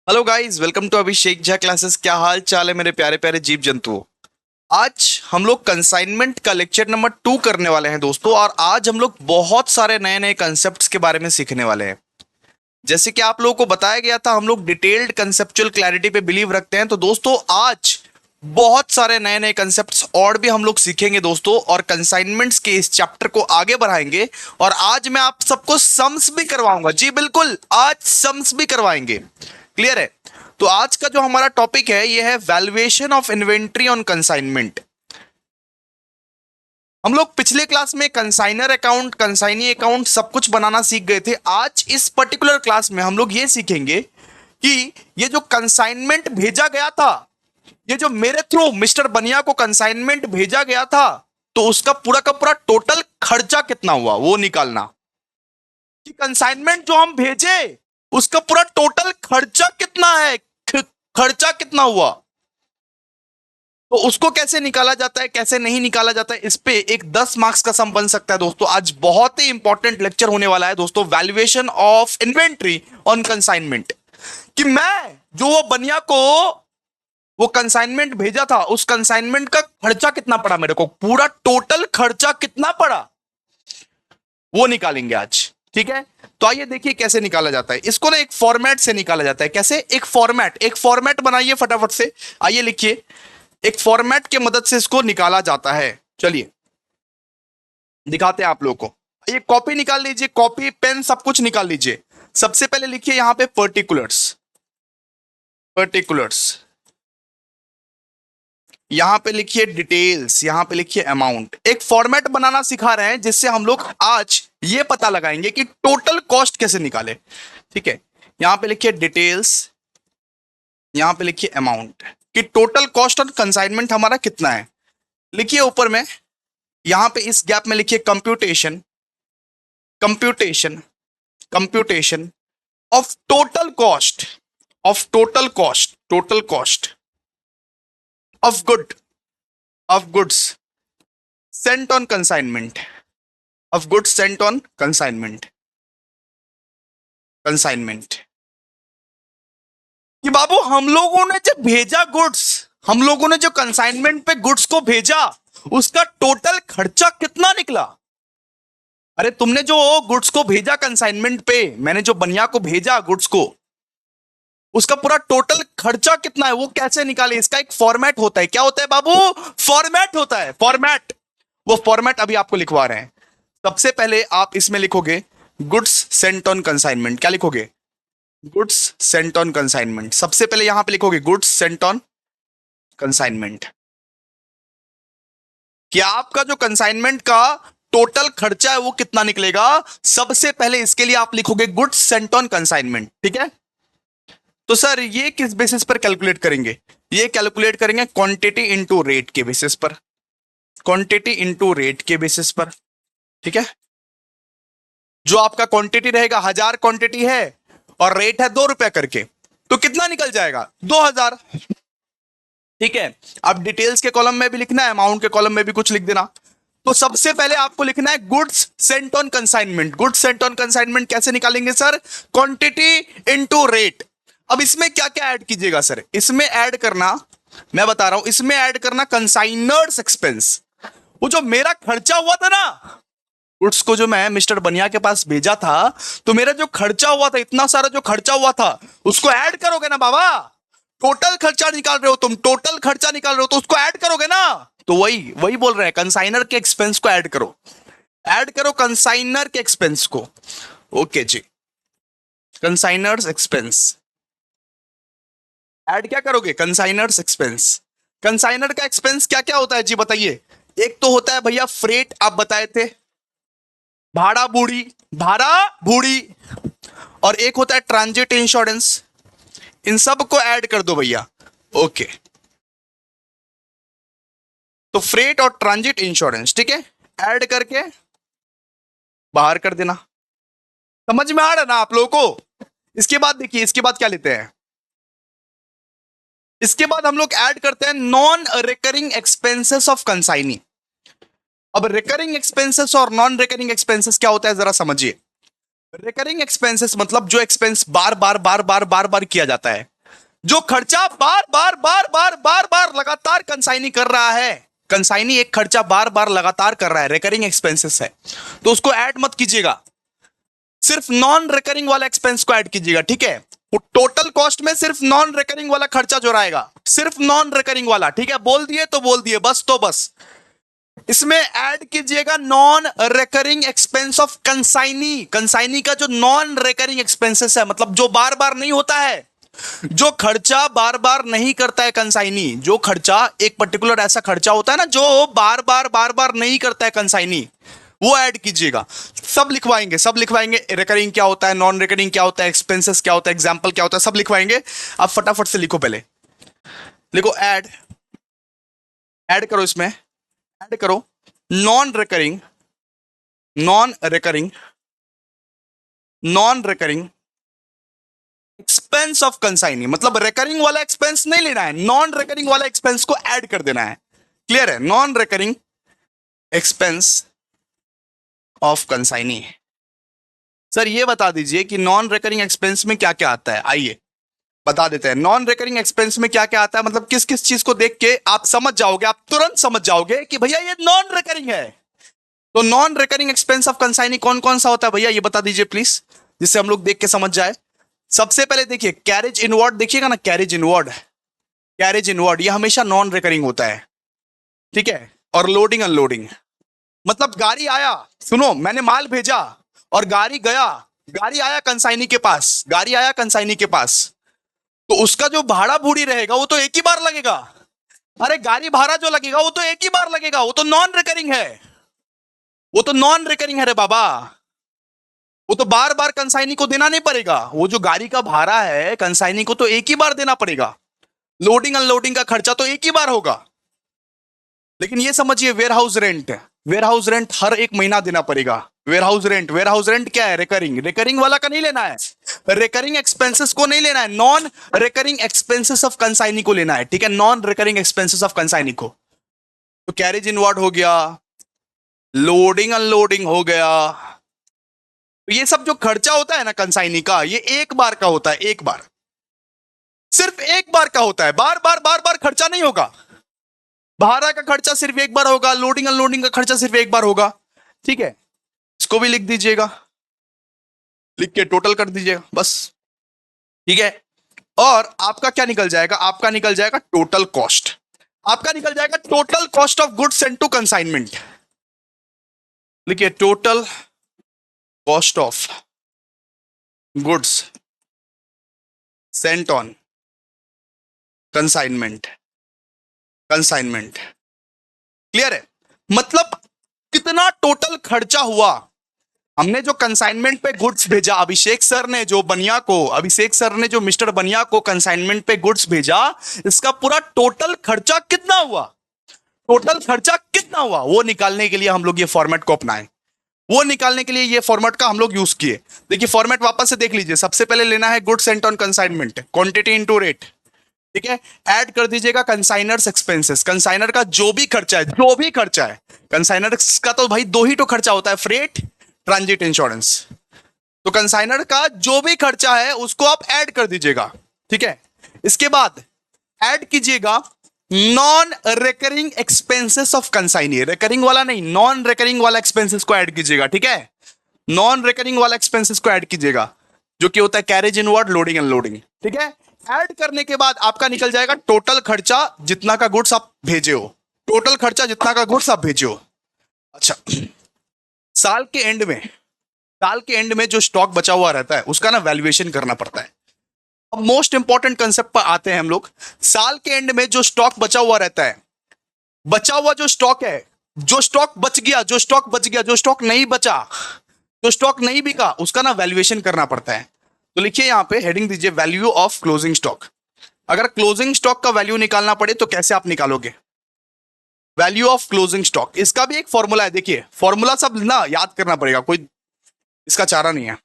Hello guys, welcome to Abhishek Jha classes. क्या हाल चाल है मेरे प्यारे प्यारे जीव जंतुओं। आज हम लोग कंसाइनमेंट का लेक्चर नंबर 2 करने वाले हैं दोस्तों। और आज हम लोग बहुत सारे नए नए कंसेप्ट्स के बारे में सीखने वाले हैं। जैसे कि आप लोगों को बताया गया था, हम लोग डिटेल्ड कंसेप्चुअल क्लैरिटी पे बिलीव रखते हैं। तो दोस्तों आज बहुत सारे नए नए कंसेप्ट्स और भी हम लोग सीखेंगे दोस्तों, और कंसाइनमेंट्स के इस चैप्टर को आगे बढ़ाएंगे। और आज मैं आप सबको सम्स भी करवाऊंगा। जी बिल्कुल, आज सम्स भी करवाएंगे। क्लियर है? तो आज का जो हमारा टॉपिक है ये है valuation of inventory on consignment. हम लोग पिछले क्लास में कंसाइनर अकाउंट, कंसाइनी अकाउंट सब कुछ बनाना सीख गए थे। आज इस पर्टिकुलर क्लास में हम लोग ये सीखेंगे कि ये जो कंसाइनमेंट भेजा गया था, ये जो मेरे थ्रू मिस्टर बनिया को कंसाइनमेंट भेजा गया था, तो उसका पूरा का पूरा टोटल खर्चा कितना हुआ वो निकालना। कि कंसाइनमेंट जो हम भेजे उसका पूरा टोटल खर्चा कितना है, खर्चा कितना हुआ, तो उसको कैसे निकाला जाता है, कैसे नहीं निकाला जाता है, इस पे एक 10 मार्क्स का सम बन सकता है दोस्तों। आज बहुत ही इंपॉर्टेंट लेक्चर होने वाला है दोस्तों, valuation of inventory on consignment. कि मैं जो वो बनिया को वो कंसाइनमेंट भेजा था, उस कंसाइनमेंट का खर्चा कितना पड़ा, मेरे को पूरा टोटल खर्चा कितना पड़ा वो निकालेंगे आज। ठीक है, तो आइए देखिए कैसे निकाला जाता है इसको ना। एक फॉर्मेट से निकाला जाता है। कैसे? एक फॉर्मेट बनाइए फटाफट से। आइए लिखिए, एक फॉर्मेट के मदद से इसको निकाला जाता है। चलिए दिखाते हैं आप लोगों को। ये कॉपी निकाल लीजिए, कॉपी पेन सब कुछ निकाल लीजिए। सबसे पहले लिखिए यहां पे पर्टिकुलर्स, पर्टिकुलर्स। यहां पे लिखिए डिटेल्स, यहां पे लिखिए अमाउंट। एक फॉर्मेट बनाना सिखा रहे हैं जिससे हम लोग आज ये पता लगाएंगे कि टोटल कॉस्ट कैसे निकाले। ठीक है, यहां पे लिखिए डिटेल्स, यहां पे लिखिए अमाउंट, कि टोटल कॉस्ट ऑन कंसाइनमेंट हमारा कितना है। लिखिए ऊपर में, यहां पे इस गैप में लिखिए computation, computation, computation of total cost, of total cost, total cost of good, of goods sent on consignment, of goods sent on consignment, consignment. कि बाबू हम लोगों ने जब भेजा गुड्स, हम लोगों ने जो कंसाइनमेंट पे गुड्स को भेजा, उसका टोटल खर्चा कितना निकला। अरे तुमने जो गुड्स को भेजा कंसाइनमेंट पे, मैंने जो बनिया को भेजा गुड्स को, उसका पूरा टोटल खर्चा कितना है वो कैसे निकाले। इसका एक फॉर्मेट होता है। क्या होता है बाबू? फॉर्मेट होता है, फॉर्मेट। वो फॉर्मेट अभी आपको लिखवा रहे हैं। सबसे पहले आप इसमें लिखोगे गुड्स सेंट ऑन कंसाइनमेंट। क्या लिखोगे? Goods sent on consignment. सबसे पहले यहां पे लिखोगे गुड्स सेंट ऑन कंसाइनमेंट। कि आपका जो कंसाइनमेंट का टोटल खर्चा है वो कितना निकलेगा। सबसे पहले इसके लिए आप लिखोगे गुड्स सेंट ऑन कंसाइनमेंट। ठीक है, तो सर ये किस बेसिस पर कैलकुलेट करेंगे? ये कैलकुलेट करेंगे क्वांटिटी इनटू रेट के बेसिस पर, क्वांटिटी इनटू रेट के बेसिस पर। ठीक है, जो आपका क्वांटिटी रहेगा 1000 क्वांटिटी है और रेट है 2 रुपया करके, तो कितना निकल जाएगा? 2000। ठीक है, अब डिटेल्स के कॉलम में भी लिखना है, अमाउंट के कॉलम में भी कुछ लिख देना। तो सबसे पहले आपको लिखना है goods sent on consignment. Goods sent on consignment कैसे निकालेंगे सर? Quantity into rate. अब इसमें क्या क्या ऐड कीजिएगा सर? इसमें ऐड करना, मैं बता रहा हूं, इसमें ऐड करना कंसाइनर्स एक्सपेंस। वो जो मेरा खर्चा हुआ था ना, गुड्स को जो मैं मिस्टर बनिया के पास भेजा था, तो मेरा जो खर्चा हुआ था, इतना सारा जो खर्चा हुआ था, उसको ऐड करोगे ना बाबा। टोटल खर्चा निकाल रहे हो तुम, टोटल खर्चा निकाल रहे हो, तो उसको ऐड करोगे ना। तो वही वही बोल रहे हैं, कंसाइनर के एक्सपेंस को ऐड करो, ऐड करो कंसाइनर के एक्सपेंस को। ओके जी, कंसाइनर्स एक्सपेंस ऐड क्या करोगे? Consignors expense. कंसाइनर का एक्सपेंस क्या क्या होता है जी बताइए? एक तो होता है भैया फ्रेट, आप बताए थे, भाड़ा बूढ़ी, भाड़ा बूढ़ी, और एक होता है ट्रांजिट इंश्योरेंस। इन सब को ऐड कर दो भैया। ओके, तो फ्रेट और ट्रांजिट इंश्योरेंस, ठीक है, ऐड करके बाहर कर देना। समझ में आ रहा ना आप लोगों को? इसके बाद देखिए, इसके बाद क्या लेते हैं? इसके बाद हम लोग ऐड करते हैं non recurring expenses of consignee. अब रिकरिंग एक्सपेंसेस और नॉन रिकरिंग एक्सपेंसेस क्या होता है जरा समझिए। रिकरिंग एक्सपेंसेस मतलब जो एक्सपेंस बार बार बार बार बार बार किया जाता है, जो खर्चा बार बार बार बार बार बार लगातार कंसाइनी कर रहा है, कंसाइनी एक खर्चा बार बार लगातार कर रहा है, रिकरिंग एक्सपेंसेस है, तो उसको ऐड मत कीजिएगा, सिर्फ नॉन रिकरिंग वाला एक्सपेंस को ऐड कीजिएगा, ठीक है। टोटल कॉस्ट में सिर्फ नॉन रिकरिंग वाला खर्चा जो रहेगा, सिर्फ नॉन रिकरिंग वाला, ठीक है। बोल दिए तो बोल दिए, बस तो बस। इसमें ऐड कीजिएगा non recurring expense of consignee, consignee का जो नॉन रिकरिंग एक्सपेंसेस है, मतलब जो बार बार नहीं होता है, जो खर्चा बार बार नहीं करता है कंसाइनी, जो खर्चा एक पर्टिकुलर ऐसा खर्चा होता है ना जो बार बार नहीं करता है कंसाइनी, वो ऐड कीजिएगा। सब लिखवाएंगे, सब लिखवाएंगे, रिकरिंग क्या होता है, नॉन रिकरिंग क्या होता है, एक्सपेंसेस क्या होता है, एग्जांपल क्या होता है, सब लिखवाएंगे। आप फटाफट से लिखो, पहले लिखो ऐड, ऐड करो, इसमें ऐड करो non recurring, non recurring, non recurring expense of consignee, मतलब रिकरिंग वाला एक्सपेंस नहीं लेना है, नॉन रिकरिंग वाला एक्सपेंस को ऐड कर देना है। क्लियर है? Non recurring expense of consignee. Sir ये बता दीजिए कि नॉन रिकरिंग एक्सपेंस में क्या क्या आता है, आइए बता देते हैं। नॉन रिकरिंग एक्सपेंस में क्या क्या आता है, मतलब किस किस चीज को देख के आप समझ जाओगे, आप तुरंत समझ जाओगे कि भैया ये नॉन रिकरिंग है। तो non recurring expense of consignee कौन कौन सा होता है भैया, ये बता दीजिए प्लीज, जिससे हम लोग देख के समझ जाए। सबसे पहले देखिए कैरेज इनवर्ड, देखिएगा ना कैरेज इनवर्ड, कैरेज इनवर्ड ये हमेशा नॉन रिकरिंग होता है, ठीक है। और लोडिंग अनलोडिंग, मतलब गाड़ी आया, सुनो मैंने माल भेजा और गाड़ी गया, गाड़ी आया कंसाइनी के पास, गाड़ी आया कंसाइनी के पास, तो उसका जो भाड़ा बूढ़ी रहेगा वो तो एक ही बार लगेगा। अरे गाड़ी भाड़ा जो लगेगा वो तो एक ही बार लगेगा, वो तो नॉन रिकरिंग है, वो तो नॉन रिकरिंग है रे बाबा, वो तो बार बार कंसाइनी को देना नहीं पड़ेगा, वो जो गाड़ी का भाड़ा है कंसाइनी को तो एक ही बार देना पड़ेगा, लोडिंग अनलोडिंग का खर्चा तो एक ही बार होगा। लेकिन ये समझिए warehouse rent, warehouse rent हर एक महीना देना पड़ेगा। Warehouse rent, warehouse rent क्या है, रिकरिंग, रिकरिंग वाला का नहीं लेना है, रिकरिंग एक्सपेंसेस को नहीं लेना है, non recurring expenses of consignee को लेना है, ठीक है, non recurring expenses of consignee को। तो कैरेज इनवर्ड हो गया, लोडिंग अनलोडिंग हो गया, तो ये सब जो खर्चा होता है ना कंसाइनी का, ये एक बार का होता है, एक बार, सिर्फ एक बार का होता है, बार बार खर्चा नहीं होगा। भाड़ा का खर्चा सिर्फ एक बार होगा, लोडिंग अनलोडिंग का खर्चा सिर्फ एक बार होगा, ठीक है। इसको भी लिख दीजिएगा, लिख के टोटल कर दीजिएगा बस, ठीक है। और आपका क्या निकल जाएगा, आपका निकल जाएगा टोटल कॉस्ट, आपका निकल जाएगा total cost of goods sent to consignment. लिखिए total cost of goods sent on consignment, consignment. Clear है? मतलब कितना टोटल खर्चा हुआ, हमने जो कंसाइनमेंट पे गुड्स भेजा, अभिषेक सर ने जो बनिया को, अभिषेक सर ने जो मिस्टर बनिया को कंसाइनमेंट पे गुड्स भेजा, इसका पूरा टोटल खर्चा कितना हुआ, टोटल खर्चा कितना हुआ, वो निकालने के लिए हम लोग ये फॉर्मेट को अपनाएं, वो निकालने के लिए ये फॉर्मेट का हम लोग यूज किए। देखिए फॉर्मेट वापस से देख लीजिए, सबसे पहले लेना है goods sent on consignment, quantity into rate, ठीक है। ऐड कर दीजिएगा कंसाइनर्स एक्सपेंसेस, कंसाइनर का जो भी खर्चा है, जो भी खर्चा है, कंसाइनर का तो भाई दो ही तो खर्चा होता है, फ्रेट, ट्रांजिट इंश्योरेंस। तो कंसाइनर का जो भी खर्चा है उसको आप ऐड कर दीजिएगा, ठीक है। इसके बाद ऐड कीजिएगा non recurring expenses of consignee, recurring वाला नहीं, नॉन रिकरिंग वाला एक्सपेंसेस को ऐड कीजिएगा, ठीक है। नॉन रिकरिंग वाला एक्सपेंसेस को ऐड कीजिएगा, जो कि होता है कैरेज इनवर्ड, लोडिंग अनलोडिंग, ठीक है। ऐड करने के बाद आपका निकल जाएगा टोटल खर्चा जितना का गुड्स आप भेजे हो, टोटल खर्चा जितना का गुड्स आप भेजे हो। अच्छा, साल के एंड में, साल के एंड में जो स्टॉक बचा हुआ रहता है उसका ना वैल्यूएशन करना पड़ता है। अब मोस्ट इंपॉर्टेंट कंसेप्ट पर आते हैं हम लोग। साल के एंड में जो स्टॉक बचा हुआ रहता है, बचा हुआ जो स्टॉक है, जो स्टॉक बच गया, जो स्टॉक बच गया, जो स्टॉक नहीं बचा, जो स्टॉक नहीं बिका, उसका ना वैल्यूएशन करना पड़ता है। तो लिखिए यहां पे हेडिंग दीजिए वैल्यू ऑफ क्लोजिंग स्टॉक। अगर क्लोजिंग स्टॉक का वैल्यू निकालना पड़े तो कैसे आप निकालोगे, वैल्यू ऑफ क्लोजिंग स्टॉक, इसका भी एक फॉर्मूला है, देखिए फॉर्मूला सब ना याद करना पड़ेगा, कोई इसका चारा नहीं है।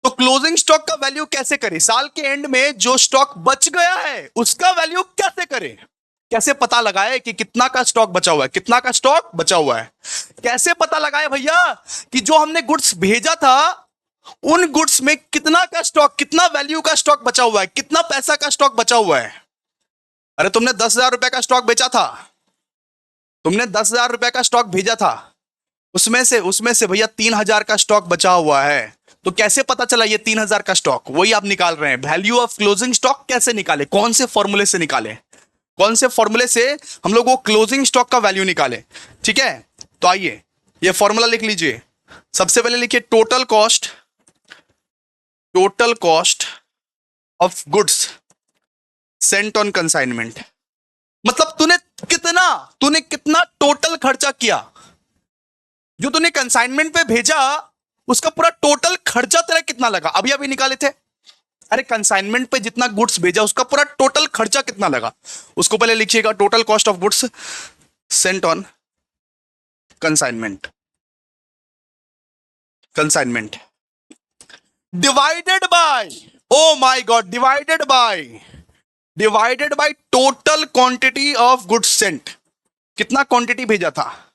तो क्लोजिंग स्टॉक का वैल्यू कैसे करें, साल के एंड में जो स्टॉक बच गया है उसका वैल्यू कैसे करें, कैसे पता लगाए कि कितना का स्टॉक बचा हुआ है, कितना का स्टॉक बचा हुआ है, कैसे पता लगाए भैया कि जो हमने गुड्स भेजा था उन गुड्स में कितना का स्टॉक, कितना वैल्यू का स्टॉक बचा हुआ है, कितना पैसा का स्टॉक बचा हुआ है। अरे तुमने 10,000 रुपए का स्टॉक बेचा था, तुमने 10,000 रुपए का स्टॉक भेजा था, उसमें से भैया 3,000 का स्टॉक बचा हुआ है। तो कैसे पता चला ये 3,000 का स्टॉक? वही आप निकाल रहे हैं, वैल्यू ऑफ क्लोजिंग स्टॉक कैसे निकाले, कौन से फॉर्मूले से निकाले, कौन से फॉर्मूले से हम लोग वो क्लोजिंग स्टॉक का वैल्यू निकाले। ठीक है, तो आइए ये फॉर्मूला लिख लीजिए। सबसे पहले लिखिए total cost of goods sent on consignment. मतलब तूने कितना टोटल खर्चा किया, जो तूने कंसाइनमेंट पे भेजा उसका पूरा टोटल खर्चा तेरा कितना लगा, अभी अभी निकाले थे। अरे कंसाइनमेंट पे जितना गुड्स भेजा उसका पूरा टोटल खर्चा कितना लगा, उसको पहले लिखिएगा। Total cost of goods sent on consignment divided by, oh my God, divided by total quantity of goods Saint. कितना क्वांटिटी भेजा था,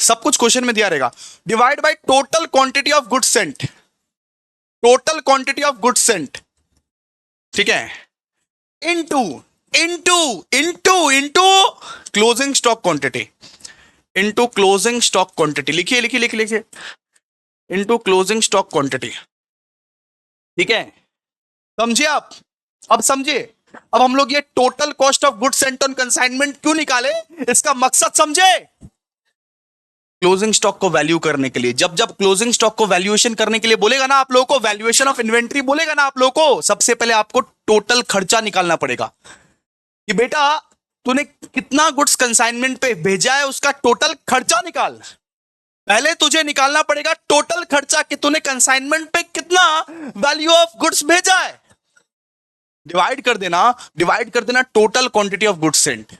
सब कुछ क्वेश्चन में दिया रहेगा। Divide by total quantity of goods Saint, total quantity of goods Saint, ठीक है, into into into into closing stock quantity, into closing stock quantity. लिखिए लिखिए लिखिए लिखिए, इनटू क्लोजिंग स्टॉक क्वांटिटी। ठीक है, समझिए आप, अब समझिए। अब हम लोग ये total cost of goods sent on consignment क्यों निकाले, इसका मकसद समझे। क्लोजिंग स्टॉक को वैल्यू करने के लिए, जब जब क्लोजिंग स्टॉक को वैल्यूएशन करने के लिए बोलेगा ना आप लोगों को, वैल्यूएशन ऑफ इन्वेंट्री बोलेगा ना आप लोगों को, सबसे पहले आपको टोटल खर्चा निकालना पड़ेगा कि बेटा तूने कितना गुड्स कंसाइनमेंट पे भेजा है उसका टोटल खर्चा निकाल। पहले तुझे निकालना पड़ेगा टोटल खर्चा कि तूने कंसाइनमेंट पे कितना वैल्यू ऑफ गुड्स भेजा है। डिवाइड कर देना total quantity of goods Saint,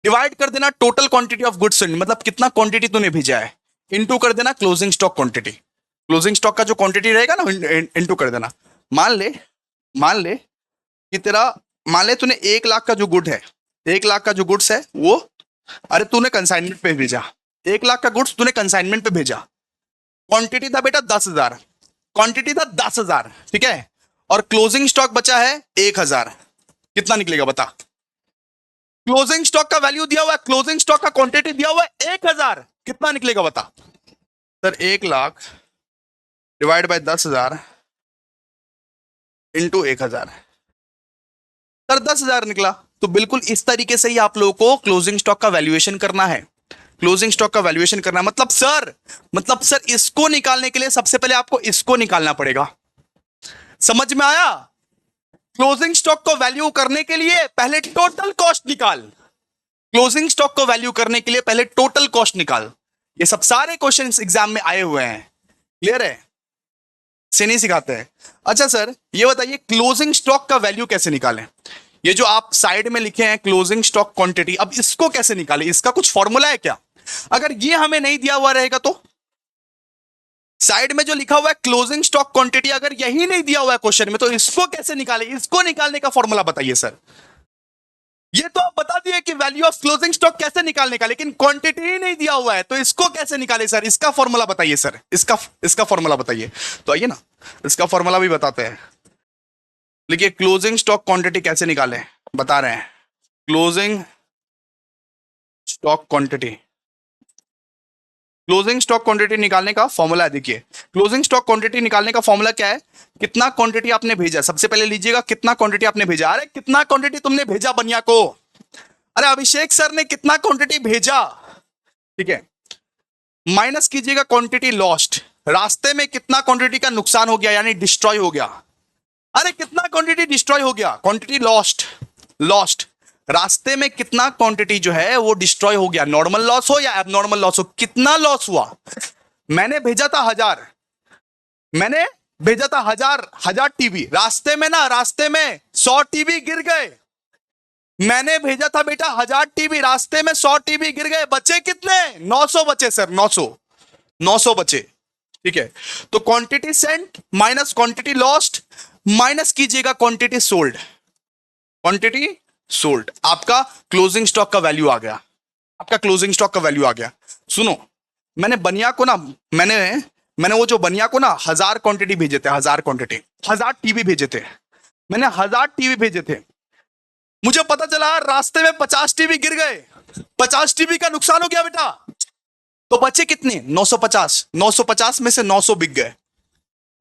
divide कर देना total quantity of goods Saint, मतलब कितना क्वांटिटी तूने भेजा है, इनटू कर देना closing stock quantity. Closing stock का जो क्वांटिटी रहेगा ना इनटू कर देना। मान ले कि तेरा, मान ले तूने 1 लाख का जो गुड है, 1 लाख का जो गुड्स है वो, अरे तूने कंसाइनमेंट पे भेजा, 1 लाख का गुड्स तूने कंसाइनमेंट पे भेजा, क्वांटिटी था बेटा 10,000, क्वांटिटी था 10,000, ठीक है, और क्लोजिंग स्टॉक बचा है 1,000। कितना निकलेगा बता, क्लोजिंग स्टॉक का वैल्यू दिया हुआ है, क्लोजिंग स्टॉक का क्वांटिटी दिया हुआ है 1,000, कितना निकलेगा बता। Sir 1 lakh divide by 10,000 into 1,000, sir 10,000 निकला। तो बिल्कुल इस तरीके से ही आप लोगों को क्लोजिंग स्टॉक का वैल्यूएशन करना है, क्लोजिंग स्टॉक का वैल्यूएशन करना है। मतलब सर इसको निकालने के लिए सबसे पहले आपको इसको निकालना पड़ेगा, समझ में आया। क्लोजिंग स्टॉक को वैल्यू करने के लिए पहले टोटल कॉस्ट निकाल, क्लोजिंग स्टॉक को वैल्यू करने के लिए पहले टोटल कॉस्ट निकाल। ये सब सारे क्वेश्चन एग्जाम में आए हुए हैं, क्लियर है, से नहीं सिखाते हैं। अच्छा सर ये बताइए क्लोजिंग स्टॉक का वैल्यू कैसे निकालें, ये जो आप साइड में लिखे हैं क्लोजिंग स्टॉक क्वांटिटी, अब इसको कैसे निकालें, इसका कुछ फॉर्मूला है क्या? अगर ये हमें नहीं दिया हुआ रहेगा तो साइड में जो लिखा हुआ है क्लोजिंग स्टॉक क्वांटिटी, अगर यही नहीं दिया हुआ है क्वेश्चन में तो इसको कैसे निकाले, इसको निकालने का फॉर्मूला बताइए सर। ये तो आप बता दिए कि वैल्यू ऑफ क्लोजिंग स्टॉक कैसे निकालने का, लेकिन क्वांटिटी ही नहीं दिया हुआ है तो इसको कैसे निकाले सर, इसका फॉर्मूला बताइए सर, इसका फॉर्मूला बताइए। तो आइए ना इसका फॉर्मूला भी बताते हैं। देखिए क्लोजिंग स्टॉक क्वांटिटी कैसे निकालें बता रहे हैं। Closing stock quantity, closing stock quantity निकालने का फॉर्मूला है। देखिए क्लोजिंग स्टॉक क्वांटिटी निकालने का फॉर्मूला क्या है, कितना क्वांटिटी आपने भेजा, सबसे पहले लीजिएगा कितना क्वांटिटी आपने भेजा। अरे कितना क्वांटिटी तुमने भेजा बनिया को, अरे अभिषेक सर ने कितना क्वांटिटी भेजा, ठीक है, माइनस कीजिएगा क्वांटिटी लॉस्ट, रास्ते में कितना क्वांटिटी का नुकसान हो गया यानी डिस्ट्रॉय हो गया। अरे कितना क्वांटिटी डिस्ट्रॉय हो गया, क्वांटिटी लॉस्ट, रास्ते में कितना क्वांटिटी जो है वो डिस्ट्रॉय हो गया, नॉर्मल लॉस हो या एबनॉर्मल लॉस हो, कितना लॉस हुआ। मैंने भेजा था 1000, मैंने भेजा था 1000 टीवी, रास्ते में 100 टीवी गिर गए। मैंने भेजा था बेटा 1000 टीवी, रास्ते में 100 टीवी गिर गए, बचे कितने, 900 बचे सर, 900 बचे, ठीक है। तो quantity sent minus quantity lost minus कीजिएगा क्वांटिटी सोल्ड, क्वांटिटी सोल्ड, आपका क्लोजिंग स्टॉक का वैल्यू आ गया, आपका क्लोजिंग स्टॉक का वैल्यू आ गया। सुनो मैंने बनिया को ना, मैंने मैंने वो जो बनिया को ना 1000 क्वांटिटी भेजे थे, 1000 क्वांटिटी, 1000 टीवी भेजे थे, मैंने 1000 टीवी भेजे थे। मुझे पता चला रास्ते में 50 टीवी गिर गए, 50 टीवी का नुकसान हो गया बेटा। तो बचे कितने? 950। 950 में से 900 बिक गए,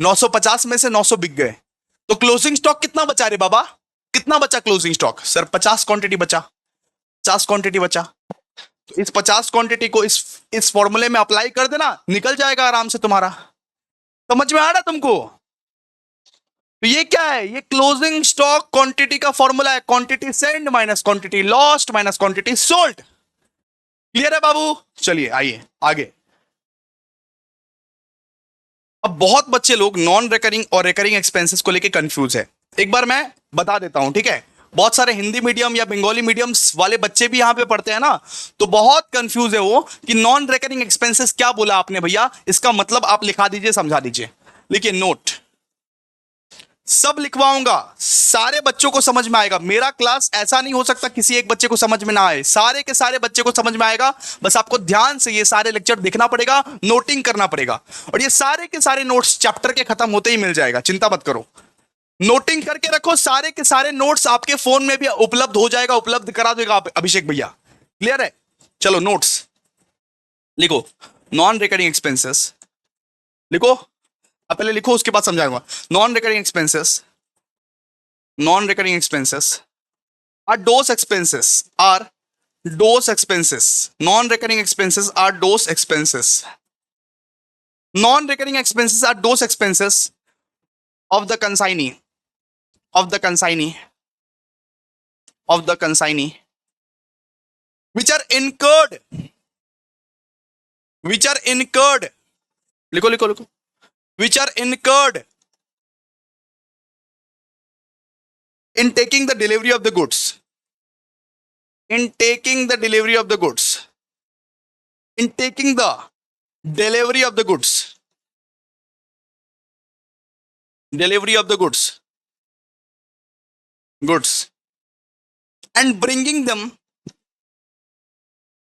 950 में से 900 बिक गए। तो क्लोजिंग स्टॉक कितना बचा रे बाबा? कितना बचा क्लोजिंग स्टॉक? सर 50 क्वांटिटी बचा, 50 क्वांटिटी बचा। तो इस 50 क्वांटिटी को इस फॉर्मूले में अप्लाई कर देना, निकल जाएगा आराम से तुम्हारा। समझ में आ रहा तुमको? तो ये क्या है? ये क्लोजिंग स्टॉक क्वांटिटी का फॉर्मूला है, quantity send minus quantity lost minus quantity sold. Clear है बाबू? चलिए आइए आगे। अब बहुत बच्चे लोग नॉन रिकरिंग और रिकरिंग एक्सपेंसेस को लेके कंफ्यूज है। एक बार मैं बता देता हूं, ठीक है? बहुत सारे हिंदी मीडियम या बंगाली मीडियम वाले बच्चे भी यहां पे पढ़ते हैं ना, तो बहुत कंफ्यूज है वो कि नॉन रिकरिंग एक्सपेंसेस क्या बोला आपने भैया, इसका मतलब आप लिखा दीजिए, समझा दीजिए। लिखिए नोट, सब लिखवाऊंगा, सारे बच्चों को समझ में आएगा। मेरा क्लास ऐसा नहीं हो सकता किसी एक बच्चे को समझ में ना आए, सारे के सारे बच्चे को समझ में आएगा। बस आपको ध्यान से ये सारे लेक्चर देखना पड़ेगा, नोटिंग करना पड़ेगा, और ये सारे के सारे नोट्स चैप्टर के खत्म होते ही मिल जाएगा, चिंता मत करो। नोटिंग करके रखो, सारे के सारे नोट्स आपके फोन में भी उपलब्ध हो जाएगा, उपलब्ध करा देगा अभिषेक भैया। क्लियर है? चलो नोट्स लिखो, नॉन रिकरिंग एक्सपेंसेस लिखो, अब पहले लिखो उसके बाद समझाऊंगा। Non recurring expenses, non recurring expenses are those expenses, are those expenses, non recurring expenses are those expenses, non recurring expenses are those expenses of the consignee, of the consignee, of the consignee, which are incurred, which are incurred, लिखो लिखो लिखो, which are incurred in taking the delivery of the goods, in taking the delivery of the goods, in taking the delivery of the goods, delivery of the goods, goods, and bringing them,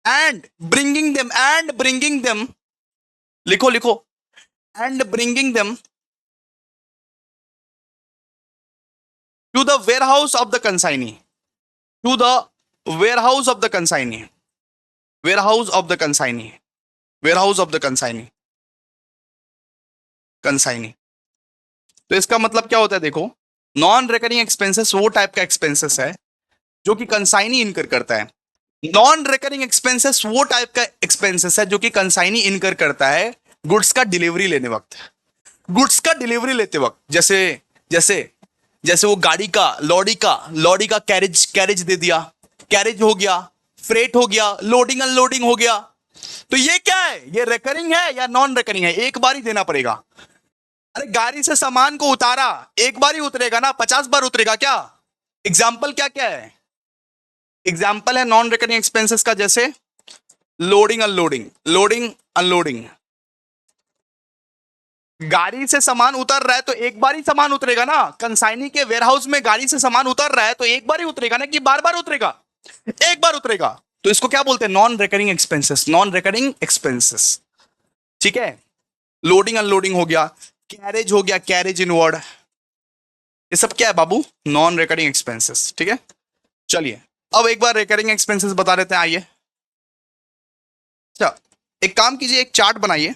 and bringing them, and bringing them, लिखो लिखो, and bringing them to the warehouse of the consignee, to the warehouse of the consignee, warehouse of the consignee, warehouse of the consignee, consignee। तो इसका मतलब क्या होता है? देखो, non recurring expenses वो टाइप का एक्सपेंसेस है जो कि कंसाइनी इनकर करता है। नॉन रिकरिंग एक्सपेंसेस वो टाइप का एक्सपेंसेस है जो कि कंसाइनी इनकर करता है गुड्स का डिलीवरी लेने वक्त, गुड्स का डिलीवरी लेते वक्त। जैसे जैसे जैसे वो गाड़ी का, लॉरी का कैरेज दे दिया, कैरेज हो गया, फ्रेट हो गया, लोडिंग अनलोडिंग हो गया। तो ये क्या है? ये रिकरिंग है या नॉन रिकरिंग है? एक बार ही देना पड़ेगा। अरे गाड़ी से सामान को उतारा, एक बार ही उतरेगा ना, 50 बार उतरेगा क्या? एग्जाम्पल क्या क्या है? एग्जाम्पल है नॉन रिकरिंग एक्सपेंसेस का, जैसे लोडिंग अनलोडिंग, लोडिंग अनलोडिंग। गाड़ी से सामान उतर रहा है तो एक बार ही सामान उतरेगा ना। कंसाइनी के वेयरहाउस में गाड़ी से सामान उतर रहा है तो एक बार ही उतरेगा ना, कि बार बार उतरेगा? एक बार उतरेगा। तो इसको क्या बोलते हैं? Non recurring expenses, non recurring expenses. ठीक है? लोडिंग अनलोडिंग हो गया, कैरेज हो गया, कैरेज इनवर्ड, ये सब क्या है बाबू? Non recurring expenses. ठीक है? चलिए अब एक बार रिकरिंग एक्सपेंसेस बता देते हैं, आइए। अच्छा, एक काम कीजिए, एक चार्ट बनाइए,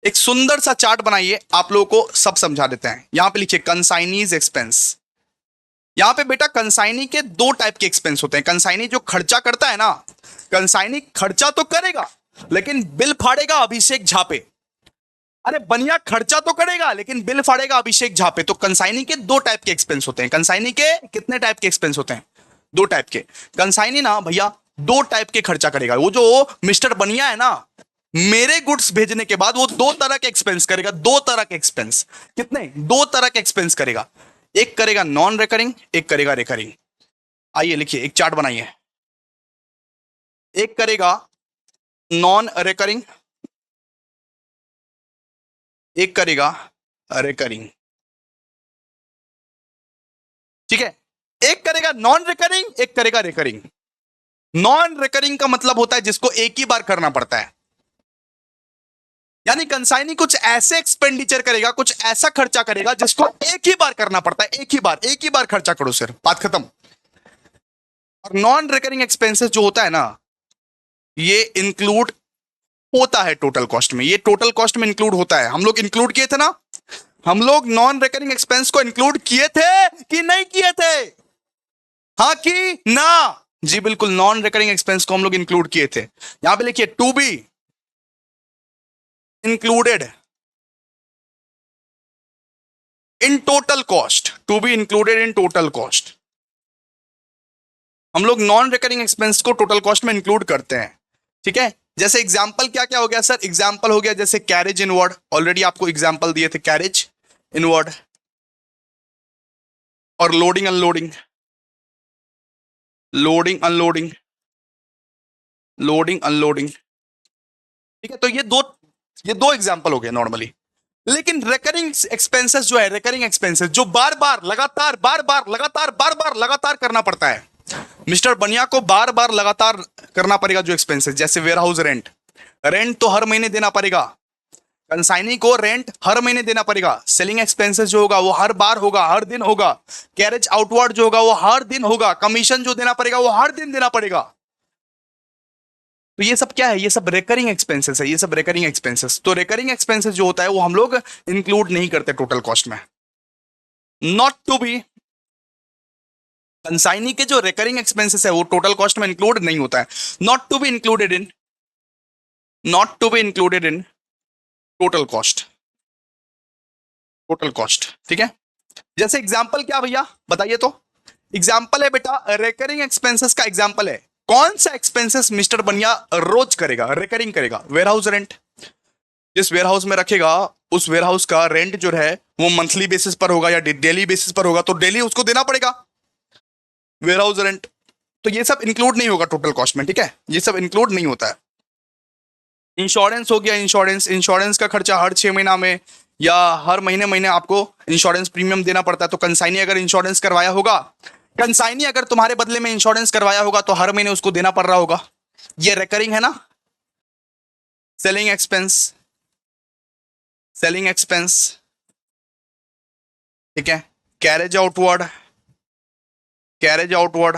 एक सुंदर सा चार्ट बनाइए, आप लोगों को सब समझा देते हैं। यहां पे लिखिए कंसाइनीज एक्सपेंस। यहां पे बेटा कंसाइनी के दो टाइप के एक्सपेंस होते हैं। कंसाइनी जो खर्चा करता है ना, कंसाइनी खर्चा तो करेगा लेकिन बिल फाड़ेगा अभिषेक झा पे। अरे बनिया खर्चा तो करेगा लेकिन बिल फाड़ेगा अभिषेक झा पे। तो कंसाइनी के दो टाइप के एक्सपेंस होते हैं। कंसाइनी के कितने टाइप के एक्सपेंस होते हैं? दो टाइप के। कंसाइनी ना भैया दो टाइप के खर्चा करेगा। वो जो मिस्टर बनिया है ना, मेरे गुड्स भेजने के बाद वो दो तरह के एक्सपेंस करेगा। दो तरह के एक्सपेंस। कितने? दो तरह के एक्सपेंस करेगा। एक करेगा नॉन रिकरिंग, एक करेगा रिकरिंग। आइए लिखिए, एक चार्ट बनाइए। एक करेगा नॉन रिकरिंग, एक करेगा रिकरिंग। ठीक है? एक करेगा नॉन रिकरिंग, एक करेगा रिकरिंग। नॉन रिकरिंग का मतलब होता है जिसको एक ही बार करना पड़ता है। यानी कंसाइनी कुछ ऐसे एक्सपेंडिचर करेगा, कुछ ऐसा खर्चा करेगा जिसको एक ही बार करना पड़ता है, एक ही बार खर्चा करो सर, बात खत्म। और नॉन रिकरिंग एक्सपेंसेस जो होता है ना, ये इंक्लूड होता है टोटल कॉस्ट में, ये टोटल कॉस्ट में इंक्लूड होता है। हम लोग इंक्लूड किए थे ना, हम लोग नॉन रिकरिंग एक्सपेंस को इंक्लूड किए थे कि नहीं किए थे? हाँ कि ना? जी बिल्कुल, नॉन रिकरिंग एक्सपेंस को हम लोग इंक्लूड किए थे। यहां पे लिखिए to be included in total cost, to be included in total cost. हम लोग नॉन रिकरिंग एक्सपेंस को टोटल कॉस्ट में इंक्लूड करते हैं, ठीक है। जैसे एग्जांपल क्या क्या हो गया सर? एग्जांपल हो गया जैसे कैरेज इनवर्ड, ऑलरेडी आपको एग्जांपल दिए थे, कैरेज इनवर्ड और loading unloading, loading unloading, loading unloading, ठीक है। तो ये दो एग्जांपल हो गए नॉर्मली। लेकिन रिकरिंग एक्सपेंसेस जो है, रिकरिंग एक्सपेंसेस जो बार बार लगातार करना पड़ता है, मिस्टर बनिया को बार बार लगातार करना पड़ेगा जो एक्सपेंसेस, जैसे वेयर हाउस रेंट, रेंट तो हर महीने देना पड़ेगा, कंसाइनी को रेंट हर महीने देना पड़ेगा, सेलिंग एक्सपेंसेस जो होगा वो हर बार होगा, हर दिन होगा, कैरेज आउटवर्ड जो होगा वो हर दिन होगा, कमीशन जो देना पड़ेगा वो हर दिन देना पड़ेगा। तो ये सब क्या है? ये सब रिकरिंग एक्सपेंसेस है, ये सब रिकरिंग एक्सपेंसेस। तो रिकरिंग एक्सपेंसेस जो होता है वो हम लोग इंक्लूड नहीं करते टोटल कॉस्ट में। नॉट टू बी, कंसाइनी के जो रिकरिंग एक्सपेंसेस है वो टोटल कॉस्ट में इंक्लूड नहीं होता है। Not to be included in, not to be included in total cost, total cost, ठीक है। जैसे एग्जांपल क्या भैया बताइए तो? एग्जांपल है बेटा, रिकरिंग एक्सपेंसेस का एग्जांपल है, कौन सा एक्सपेंसेस मिस्टर बनिया रोज करेगा, रिकरिंग करेगा? वेयर हाउस रेंट, जिस वेयर हाउस में रखेगा उस वेयर हाउस का रेंट जो है वो मंथली बेसिस पर होगा या डेली बेसिस पर होगा, तो डेली उसको देना पड़ेगा वेयर हाउस रेंट। तो ये सब इंक्लूड नहीं होगा टोटल कॉस्ट में, ठीक है, ये सब इंक्लूड नहीं होता है। इंश्योरेंस हो गया, इंश्योरेंस, इंश्योरेंस का खर्चा हर 6 महीना में या हर महीने महीने आपको इंश्योरेंस प्रीमियम देना पड़ता है। तो कंसाइनी अगर इंश्योरेंस करवाया होगा, कंसाइनी अगर तुम्हारे बदले में इंश्योरेंस करवाया होगा तो हर महीने उसको देना पड़ रहा होगा, ये रिकरिंग है ना। सेलिंग एक्सपेंस, सेलिंग एक्सपेंस, ठीक है। कैरेज आउटवर्ड, कैरेज आउटवर्ड,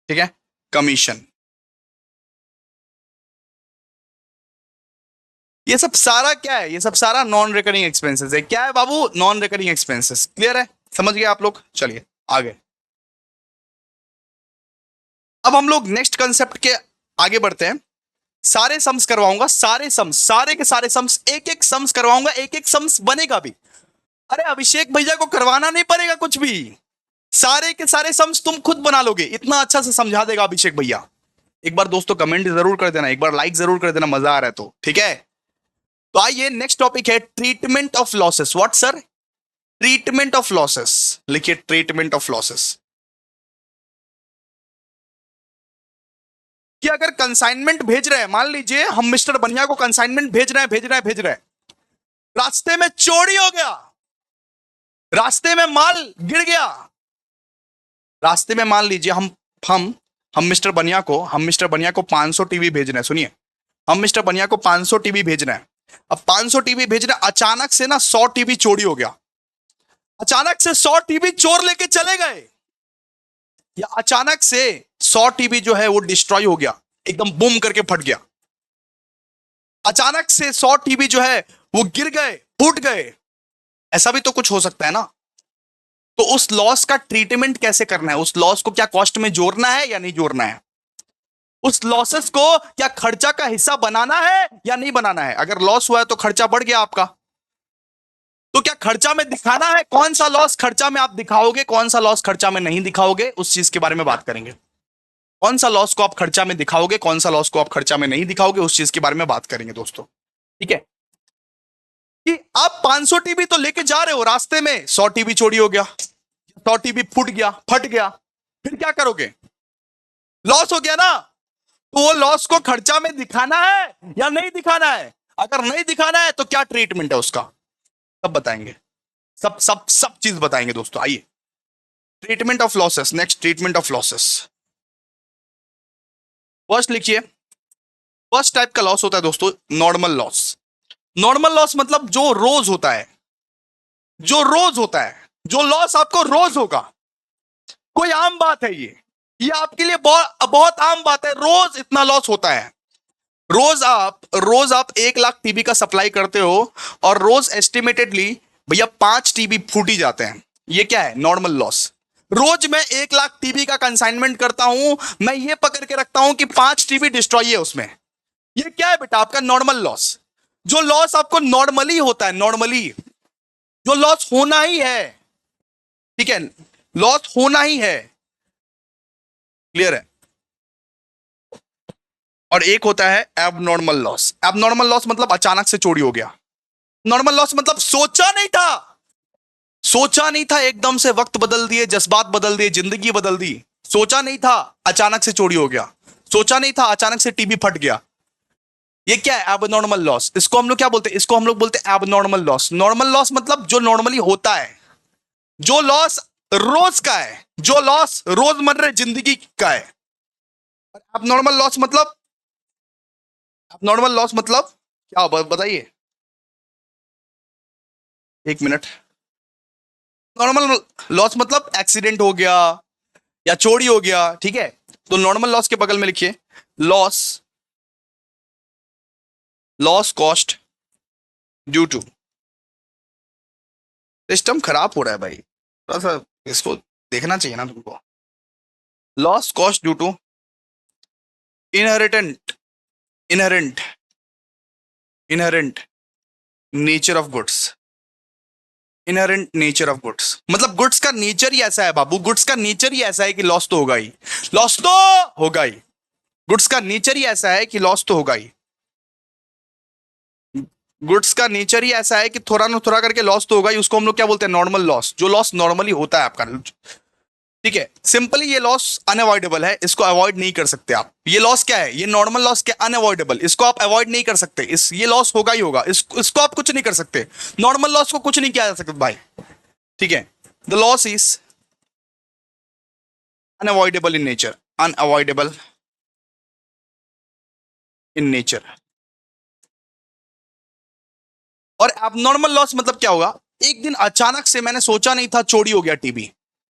ठीक है। कमीशन, ये सब सारा क्या है? ये सब सारा नॉन रिकरिंग एक्सपेंसेस है। क्या है बाबू? Non recurring expenses. क्लियर है? समझ गए आप लोग? चलिए आगे। अब हम लोग नेक्स्ट कंसेप्ट के आगे बढ़ते हैं। सारे सम्स करवाऊंगा, सारे सम्स, सारे के सारे सम्स, एक एक सम्स करवाऊंगा, एक एक सम्स बनेगा भी। अरे अभिषेक भैया को करवाना नहीं पड़ेगा कुछ भी, सारे के सारे सम्स तुम खुद बना लोगे, इतना अच्छा से समझा देगा अभिषेक भैया। एक बार दोस्तों कमेंट जरूर कर देना, एक बार लाइक जरूर कर देना, मजा आ रहा है तो, ठीक है। तो आइए नेक्स्ट टॉपिक है treatment of losses. What sir? Treatment of losses, लिखिए ट्रीटमेंट ऑफ लॉसेस। कि अगर कंसाइनमेंट भेज रहे हैं, मान लीजिए हम मिस्टर बनिया को कंसाइनमेंट भेज रहे हैं, रास्ते में चोरी हो गया, रास्ते में माल गिर गया, रास्ते में मान लीजिए हम मिस्टर बनिया को 500 टीवी भेज रहे हैं, सुनिए, हम मिस्टर बनिया को 500 टीवी भेज रहे हैं। अब 500 टीवी भेज रहे हैं, अचानक से ना 100 टीवी चोरी हो गया, अचानक से 100 टीवी चोर लेके चले गए, या अचानक से 100 टीवी जो है वो डिस्ट्रॉय हो गया, एकदम बूम करके फट गया, अचानक से 100 टीवी जो है वो गिर गए, फूट गए, ऐसा भी तो कुछ हो सकता है ना। तो उस लॉस का ट्रीटमेंट कैसे करना है? उस लॉस को क्या कॉस्ट में जोड़ना है या नहीं जोड़ना है? उस लॉसेस को क्या खर्चा का हिस्सा बनाना है या नहीं बनाना है? अगर लॉस हुआ है तो खर्चा बढ़ गया आपका, तो क्या खर्चा में दिखाना है? कौन सा लॉस खर्चा में आप दिखाओगे, कौन सा लॉस खर्चा में नहीं दिखाओगे, उस चीज के बारे में बात करेंगे। कौन सा लॉस को आप खर्चा में दिखाओगे, कौन सा लॉस को आप खर्चा में नहीं दिखाओगे, उस चीज के बारे में बात करेंगे दोस्तों, ठीक है। कि आप 500 टीवी तो लेके जा रहे हो, रास्ते में 100 टीवी चोरी हो गया, 100 टीवी फूट गया, फट गया, फिर क्या करोगे? लॉस हो गया ना। तो वो लॉस को खर्चा में दिखाना है या नहीं दिखाना है? अगर नहीं दिखाना है तो क्या ट्रीटमेंट है उसका, सब बताएंगे, सब सब सब चीज बताएंगे दोस्तों। आइए treatment of losses, next treatment of losses. First लिखिए फर्स्ट टाइप का लॉस होता है दोस्तों नॉर्मल लॉस। नॉर्मल लॉस मतलब जो रोज होता है, जो रोज होता है, जो लॉस आपको रोज होगा। कोई आम बात है ये आपके लिए बहुत बहुत आम बात है, रोज इतना लॉस होता है। रोज आप 1 लाख टीबी का सप्लाई करते हो और रोज एस्टिमेटेडली भैया 5 टीबी फूट ही जाते हैं। ये क्या है? Normal loss. रोज मैं 1 लाख टीबी का कंसाइनमेंट करता हूं, मैं ये पकड़ के रखता हूं कि 5 टीबी डिस्ट्रॉय है उसमें। ये क्या है बेटा? आपका नॉर्मल लॉस। जो लॉस आपको नॉर्मली होता है, नॉर्मली जो लॉस होना ही है, ठीक है, लॉस होना ही है। क्लियर है? और एक होता है एबनॉर्मल लॉस। एबनॉर्मल लॉस मतलब अचानक से चोरी हो गया। नॉर्मल लॉस मतलब सोचा नहीं था, सोचा नहीं था, एकदम से वक्त बदल दिए, जज्बात बदल दिए, जिंदगी बदल दी। सोचा नहीं था, अचानक से चोरी हो गया। सोचा नहीं था, अचानक से टीबी फट गया। ये क्या है? Abnormal loss. इसको हम लोग क्या बोलते हैं? इसको हम लोग बोलते हैं एबनॉर्मल लॉस। नॉर्मल लॉस मतलब जो नॉर्मली होता है, जो लॉस रोज का है, जो लॉस रोजमर्रा जिंदगी का है। एबनॉर्मल लॉस मतलब, एबनॉर्मल लॉस मतलब क्या? बताइए, 1 मिनट। नॉर्मल लॉस मतलब एक्सीडेंट हो गया या चोरी हो गया, ठीक है। तो नॉर्मल लॉस के बगल में लिखिए loss, loss cost due to. System खराब हो रहा है भाई, थोड़ा सा इसको देखना चाहिए ना तुमको। Loss cost due to inheritant, inherent, inherent nature of goods. Inherent nature of goods मतलब गुड्स का नेचर ही ऐसा है बाबू, गुड्स का नेचर ही ऐसा है कि लॉस तो होगा ही, लॉस तो होगा ही। गुड्स का नेचर ही ऐसा है कि लॉस तो होगा ही। गुड्स का नेचर ही ऐसा है कि थोड़ा ना थोड़ा करके लॉस तो होगा ही। उसको हम लोग क्या बोलते हैं? Normal loss. जो लॉस नॉर्मली होता है आपका, ठीक है। सिंपली ये लॉस अनअवॉइडेबल है, इसको अवॉइड नहीं कर सकते आप। ये लॉस क्या है? ये नॉर्मल लॉस क्या? अनअवॉइडेबल। इसको आप अवॉइड नहीं कर सकते, ये लॉस होगा ही होगा। इसको आप कुछ नहीं कर सकते। नॉर्मल लॉस को कुछ नहीं किया जा सकता भाई, ठीक है। The loss is unavoidable in nature, unavoidable in nature. और एबनॉर्मल लॉस मतलब क्या होगा? एक दिन अचानक से मैंने सोचा नहीं था, चोरी हो गया टीबी,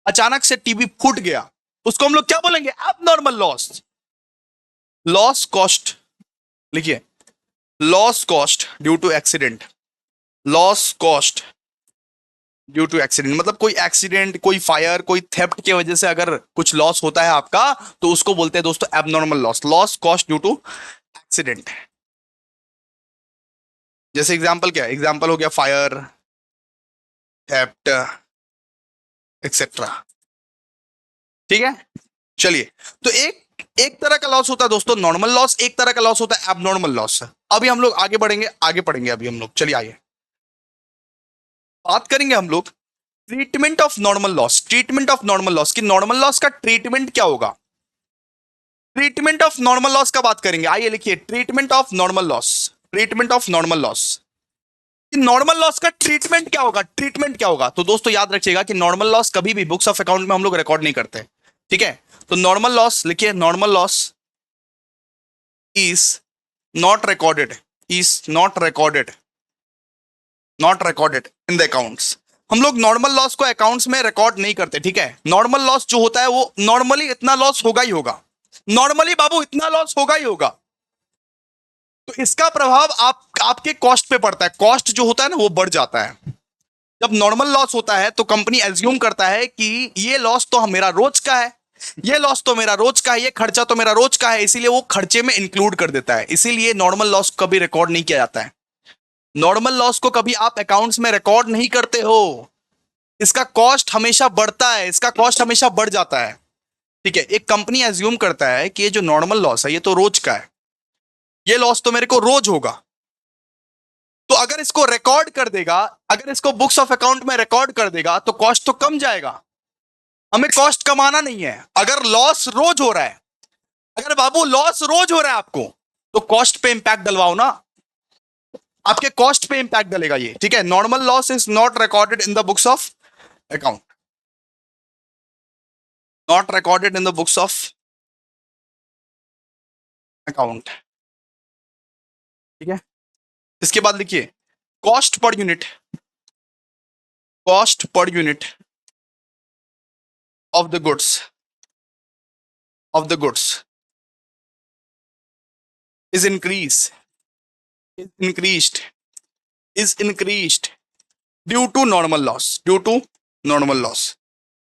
अचानक से टीबी फूट गया। उसको हम लोग क्या बोलेंगे? Abnormal loss. लॉस कॉस्ट लिखिए, loss cost due to accident. Loss cost due to accident मतलब कोई एक्सीडेंट, कोई फायर, कोई थेफ्ट की वजह से अगर कुछ लॉस होता है आपका, तो उसको बोलते हैं दोस्तों abnormal loss. Loss cost due to accident. जैसे एग्जांपल क्या है? एग्जांपल हो गया फायर, थेफ्ट, एक्सेट्रा, ठीक है। चलिए, तो एक एक तरह का लॉस होता है दोस्तों नॉर्मल लॉस, एक तरह का लॉस होता है एबनॉर्मल लॉस। अभी हम लोग आगे बढ़ेंगे, आगे पढ़ेंगे अभी हम लोग। चलिए आइए बात करेंगे हम लोग treatment of normal loss. Treatment of normal loss कि नॉर्मल लॉस का ट्रीटमेंट क्या होगा। ट्रीटमेंट ऑफ नॉर्मल लॉस का बात करेंगे। आइए लिखिए treatment of normal loss. Treatment of normal loss कि नॉर्मल लॉस का ट्रीटमेंट क्या होगा। ट्रीटमेंट क्या होगा? तो दोस्तों याद रखिएगा कि नॉर्मल लॉस कभी भी बुक्स ऑफ अकाउंट में हम लोग रिकॉर्ड नहीं करते, ठीक है। तो नॉर्मल लॉस लिखिए, normal loss is not recorded, is not recorded, not recorded in the accounts. हम लोग नॉर्मल लॉस को अकाउंट्स में रिकॉर्ड नहीं करते, ठीक है। नॉर्मल लॉस जो होता है वो नॉर्मली इतना लॉस होगा ही होगा, नॉर्मली बाबू इतना लॉस होगा ही होगा। तो इसका प्रभाव आपके कॉस्ट पे पड़ता है। कॉस्ट जो होता है ना वो बढ़ जाता है। जब नॉर्मल लॉस होता है तो कंपनी एज्यूम करता है कि ये लॉस तो मेरा रोज का है, ये लॉस तो मेरा रोज का है, ये खर्चा तो मेरा रोज का है, इसीलिए वो खर्चे में इंक्लूड कर देता है। इसीलिए नॉर्मल लॉस कभी रिकॉर्ड नहीं किया जाता है। नॉर्मल लॉस को कभी आप अकाउंट्स में रिकॉर्ड नहीं करते हो। इसका कॉस्ट हमेशा बढ़ता है, इसका कॉस्ट हमेशा बढ़ जाता है, ठीक है। एक कंपनी एज्यूम करता है कि ये जो नॉर्मल लॉस है ये तो रोज का है, ये लॉस तो मेरे को रोज होगा। तो अगर इसको रिकॉर्ड कर देगा, अगर इसको बुक्स ऑफ अकाउंट में रिकॉर्ड कर देगा तो कॉस्ट तो कम जाएगा। हमें कॉस्ट कमाना नहीं है। अगर लॉस रोज हो रहा है, अगर बाबू लॉस रोज हो रहा है आपको, तो कॉस्ट पे इंपैक्ट डलवाओ ना, आपके कॉस्ट पे इंपैक्ट डलेगा ये, ठीक है। Normal loss is not recorded in the books of account, not recorded in the books of account. ठीक है। इसके बाद लिखिए cost per unit, cost per unit of the goods, of the goods is increase, is increased, is increased due to normal loss, due to normal loss,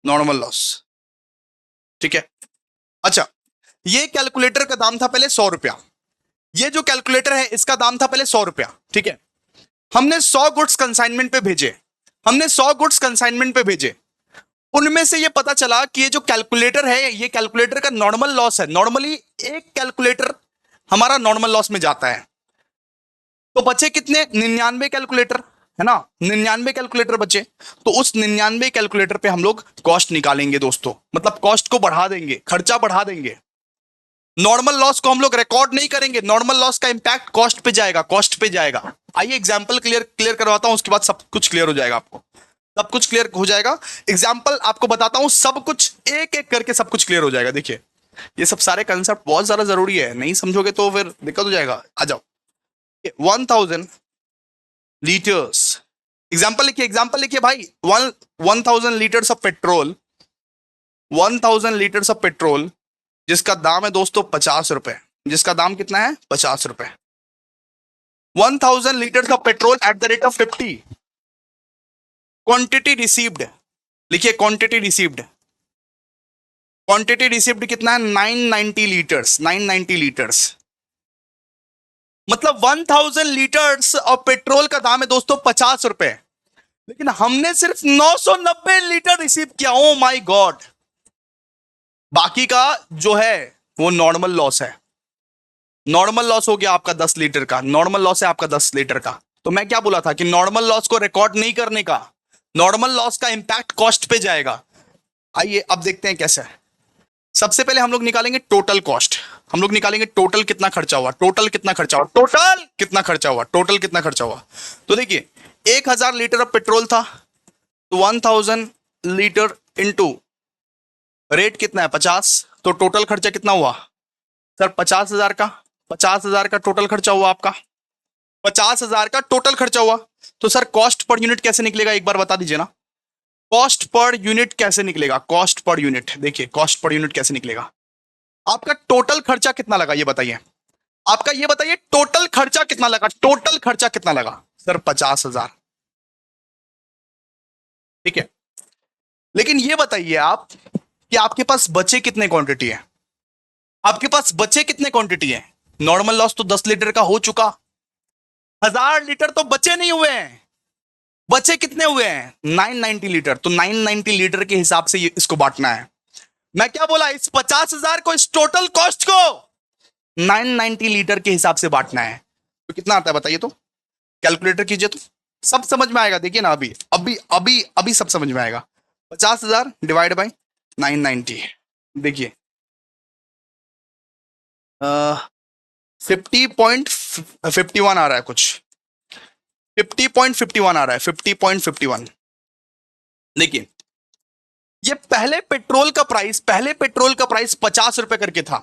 normal loss। ठीक है। अच्छा, ये calculator का दाम था पहले 100 रुपया, ये जो कैलकुलेटर है इसका दाम था पहले 100 रुपया। ठीक है। हमने 100 गुड्स कंसाइनमेंट पे भेजे, हमने 100 गुड्स कंसाइनमेंट पे भेजे, उनमें से ये पता चला कि ये जो कैलकुलेटर है, ये कैलकुलेटर का नॉर्मल लॉस है। नॉर्मली एक कैलकुलेटर हमारा नॉर्मल लॉस में जाता है, तो बचे कितने? 99 कैलकुलेटर, है ना, 99 कैलकुलेटर बचे। तो उस 99 कैलकुलेटर पे हम लोग कॉस्ट निकालेंगे दोस्तों, मतलब कॉस्ट को बढ़ा देंगे, खर्चा बढ़ा देंगे। नॉर्मल लॉस को हम लोग रिकॉर्ड नहीं करेंगे, नॉर्मल लॉस का इंपैक्ट कॉस्ट पे जाएगा, कॉस्ट पे जाएगा। आइए एग्जांपल क्लियर करवाता हूं, उसके बाद सब कुछ क्लियर हो जाएगा आपको, सब कुछ क्लियर हो जाएगा। एग्जांपल आपको बताता हूं, सब कुछ एक एक करके सब कुछ क्लियर हो जाएगा। देखिए ये सब सारे कंसेप्ट बहुत ज्यादा जरूरी है, नहीं समझोगे तो फिर दिक्कत हो जाएगा। आ जाओ, 1000 लीटर्स, एग्जाम्पल लिखिए, एग्जाम्पल लिखिए भाई। 1000 litres of petrol, 1000 litres of petrol जिसका दाम है दोस्तों 50 रुपए, जिसका दाम कितना है? 50 रुपए। 1000 litres of petrol eight the rate of 50। Quantity received, लिखिए क्वांटिटी रिसीव्ड, क्वांटिटी रिसीव्ड कितना है? 990 लीटर्स, 990 लीटर्स। मतलब 1000 लीटर्स और पेट्रोल का दाम है दोस्तों 50 रुपए, लेकिन हमने सिर्फ 990 लीटर रिसीव किया। ओ माय गॉड, बाकी का जो है वो नॉर्मल लॉस है। नॉर्मल लॉस हो गया आपका 10 लीटर का, नॉर्मल लॉस है आपका 10 लीटर का। तो मैं क्या बोला था कि नॉर्मल लॉस को रिकॉर्ड नहीं करने का, नॉर्मल लॉस का इंपैक्ट कॉस्ट पे जाएगा। आइए अब देखते हैं कैसे। सबसे पहले हम लोग निकालेंगे टोटल कॉस्ट, हम लोग निकालेंगे टोटल कितना खर्चा हुआ, टोटल कितना खर्चा हुआ, टोटल कितना खर्चा हुआ, टोटल कितना खर्चा हुआ। तो देखिए 1000 लीटर ऑफ पेट्रोल था, तो 1000 लीटर इंटू रेट कितना है 50, तो टोटल खर्चा कितना हुआ सर? 50,000 का, 50,000 का टोटल खर्चा हुआ आपका, 50,000 का टोटल खर्चा हुआ। तो सर कॉस्ट पर यूनिट कैसे निकलेगा, एक बार बता दीजिए ना। कॉस्ट पर यूनिट कैसे निकलेगा? कॉस्ट पर यूनिट, देखिए कॉस्ट पर यूनिट कैसे निकलेगा। आपका टोटल खर्चा कितना लगा ये बताइए, आपका ये बताइए टोटल खर्चा कितना लगा, टोटल खर्चा कितना लगा सर? 50,000। ठीक है, लेकिन ये बताइए आप कि आपके पास बचे कितने क्वांटिटी है, आपके पास बचे कितने क्वांटिटी है? नॉर्मल लॉस तो 10 लीटर का हो चुका, 1000 लीटर तो बचे नहीं हुए हैं, बचे कितने हुए हैं? 990 लीटर। तो 990 लीटर के हिसाब से इसको बांटना है। मैं क्या बोला? इस 50,000 को, इस टोटल कॉस्ट को 990 लीटर के हिसाब से बांटना है। तो कितना आता है बताइए तो, कैलकुलेटर कीजिए तो सब समझ में आएगा। देखिए ना, अभी अभी अभी अभी सब समझ में आएगा। 50,000 डिवाइड बाई 990, देखिए 50.51 आ रहा है, कुछ 50.51 आ रहा है, 50.51। देखिए ये पहले पेट्रोल का प्राइस, पहले पेट्रोल का प्राइस 50 रुपए करके था,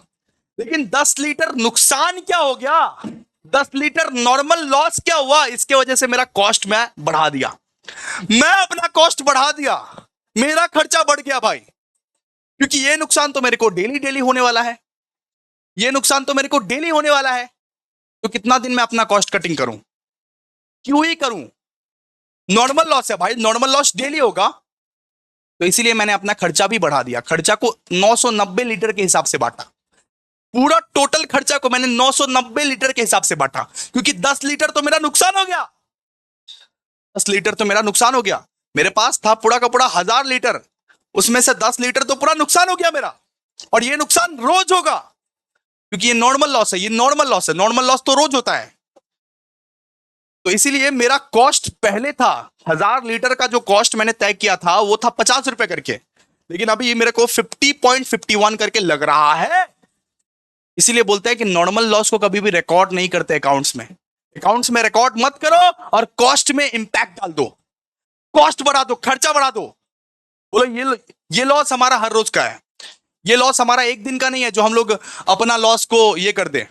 लेकिन 10 लीटर नुकसान क्या हो गया, 10 लीटर नॉर्मल लॉस क्या हुआ, इसके वजह से मेरा कॉस्ट मैं बढ़ा दिया, मैं अपना कॉस्ट बढ़ा दिया, मेरा खर्चा बढ़ गया भाई। क्योंकि ये नुकसान तो मेरे को डेली डेली होने वाला है, ये नुकसान तो मेरे को डेली होने वाला है। तो कितना दिन मैं अपना कॉस्ट कटिंग करूं, क्यों ही करूं? नॉर्मल लॉस है भाई, नॉर्मल लॉस डेली होगा, तो इसीलिए मैंने अपना खर्चा भी बढ़ा दिया। खर्चा को 990 लीटर के हिसाब से बांटा, पूरा टोटल खर्चा को मैंने 990 लीटर के हिसाब से बांटा, क्योंकि 10 लीटर तो मेरा नुकसान हो गया, 10 लीटर तो मेरा नुकसान हो गया। मेरे पास था पूरा का पूरा 1000 लीटर, उसमें से 10 लीटर तो पूरा नुकसान हो गया मेरा, और ये नुकसान रोज होगा, क्योंकि ये नॉर्मल लॉस है, ये नॉर्मल लॉस है, नॉर्मल लॉस तो रोज होता है। तो इसीलिए मेरा कॉस्ट पहले था 1000 लीटर का, जो कॉस्ट मैंने तय किया था वो था 50 रुपए करके, लेकिन अभी ये मेरे को 50.51 करके लग रहा है। इसीलिए बोलते हैं कि नॉर्मल लॉस को कभी भी रिकॉर्ड नहीं करते अकाउंट्स में, अकाउंट्स में रिकॉर्ड मत करो और कॉस्ट में इंपैक्ट डाल दो, कॉस्ट बढ़ा दो, खर्चा बढ़ा दो। बोलो ये लॉस हमारा हर रोज का है, ये लॉस हमारा एक दिन का नहीं है जो हम लोग अपना लॉस को ये कर दें,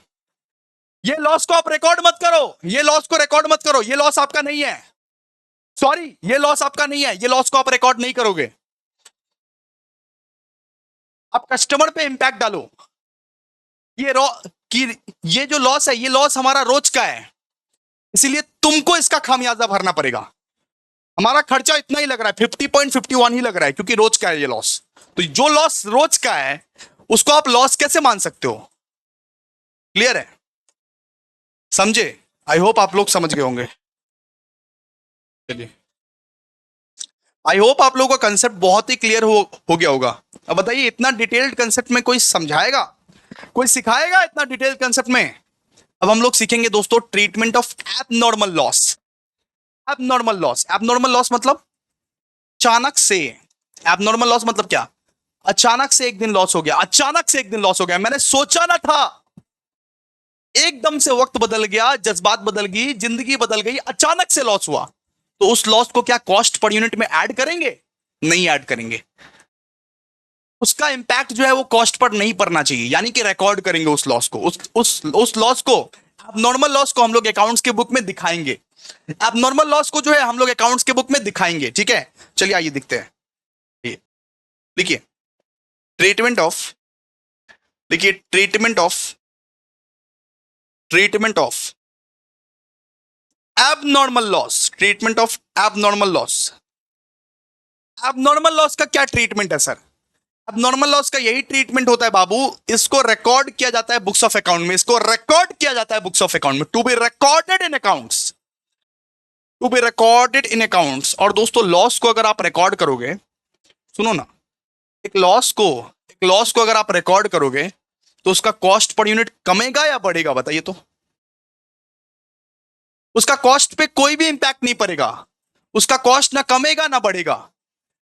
ये लॉस को आप रिकॉर्ड मत करो, ये लॉस को रिकॉर्ड मत करो, ये लॉस आपका नहीं है। सॉरी, ये लॉस आपका नहीं है, ये लॉस को आप रिकॉर्ड नहीं करोगे। आप कस्टमर पे इंपैक्ट डालो। ये रो कि ये जो लॉस है, ये लॉस हमारा रोज का है, इसीलिए तुमको इसका खामियाजा भरना पड़ेगा। हमारा खर्चा इतना ही लग रहा है, 50.51 ही लग रहा है, क्योंकि रोज का है ये लॉस। तो जो लॉस रोज का है उसको आप लॉस कैसे मान सकते हो? क्लियर है? समझे? आई होप आप लोग समझ गए होंगे। चलिए, आई होप आप लोगों का कंसेप्ट बहुत ही क्लियर हो गया होगा। अब बताइए, इतना डिटेल्ड कंसेप्ट में कोई समझाएगा, कोई सिखाएगा इतना डिटेल्ड कंसेप्ट में? अब हम लोग सीखेंगे दोस्तों treatment of abnormal loss. Abnormal loss, abnormal loss मतलब अचानक से। एबनॉर्मल लॉस मतलब क्या? अचानक से एक दिन लॉस हो गया, अचानक से एक दिन लॉस हो गया, मैंने सोचा ना था, एकदम से वक्त बदल गया, जज्बात बदल गई, जिंदगी बदल गई, अचानक से लॉस हुआ। तो उस लॉस को क्या कॉस्ट पर यूनिट में ऐड करेंगे? नहीं ऐड करेंगे। उसका इंपैक्ट जो है वो कॉस्ट पर नहीं पड़ना चाहिए, यानी कि रिकॉर्ड करेंगे उस लॉस को, उस लॉस को, एबनॉर्मल लॉस को हम लोग अकाउंट्स के बुक में दिखाएंगे। एबनॉर्मल लॉस को जो है हम लोग अकाउंट्स के बुक में दिखाएंगे। ठीक है, चलिए आइए दिखते हैं। ये देखिए, ट्रीटमेंट ऑफ, देखिए treatment of abnormal loss, treatment of abnormal loss. Abnormal loss का क्या ट्रीटमेंट है सर? एबनॉर्मल लॉस का यही ट्रीटमेंट होता है बाबू, इसको रिकॉर्ड किया जाता है बुक्स ऑफ अकाउंट में, इसको रिकॉर्ड किया जाता है बुक्स ऑफ अकाउंट में, to be recorded in accounts, to be recorded in accounts. और दोस्तों लॉस को अगर आप रिकॉर्ड करोगे, सुनो ना, एक लॉस को, एक लॉस को अगर आप रिकॉर्ड करोगे तो उसका कॉस्ट पर यूनिट कमेगा या बढ़ेगा? बताइए तो। उसका कॉस्ट पे कोई भी इंपैक्ट नहीं पड़ेगा, उसका कॉस्ट ना कमेगा ना बढ़ेगा।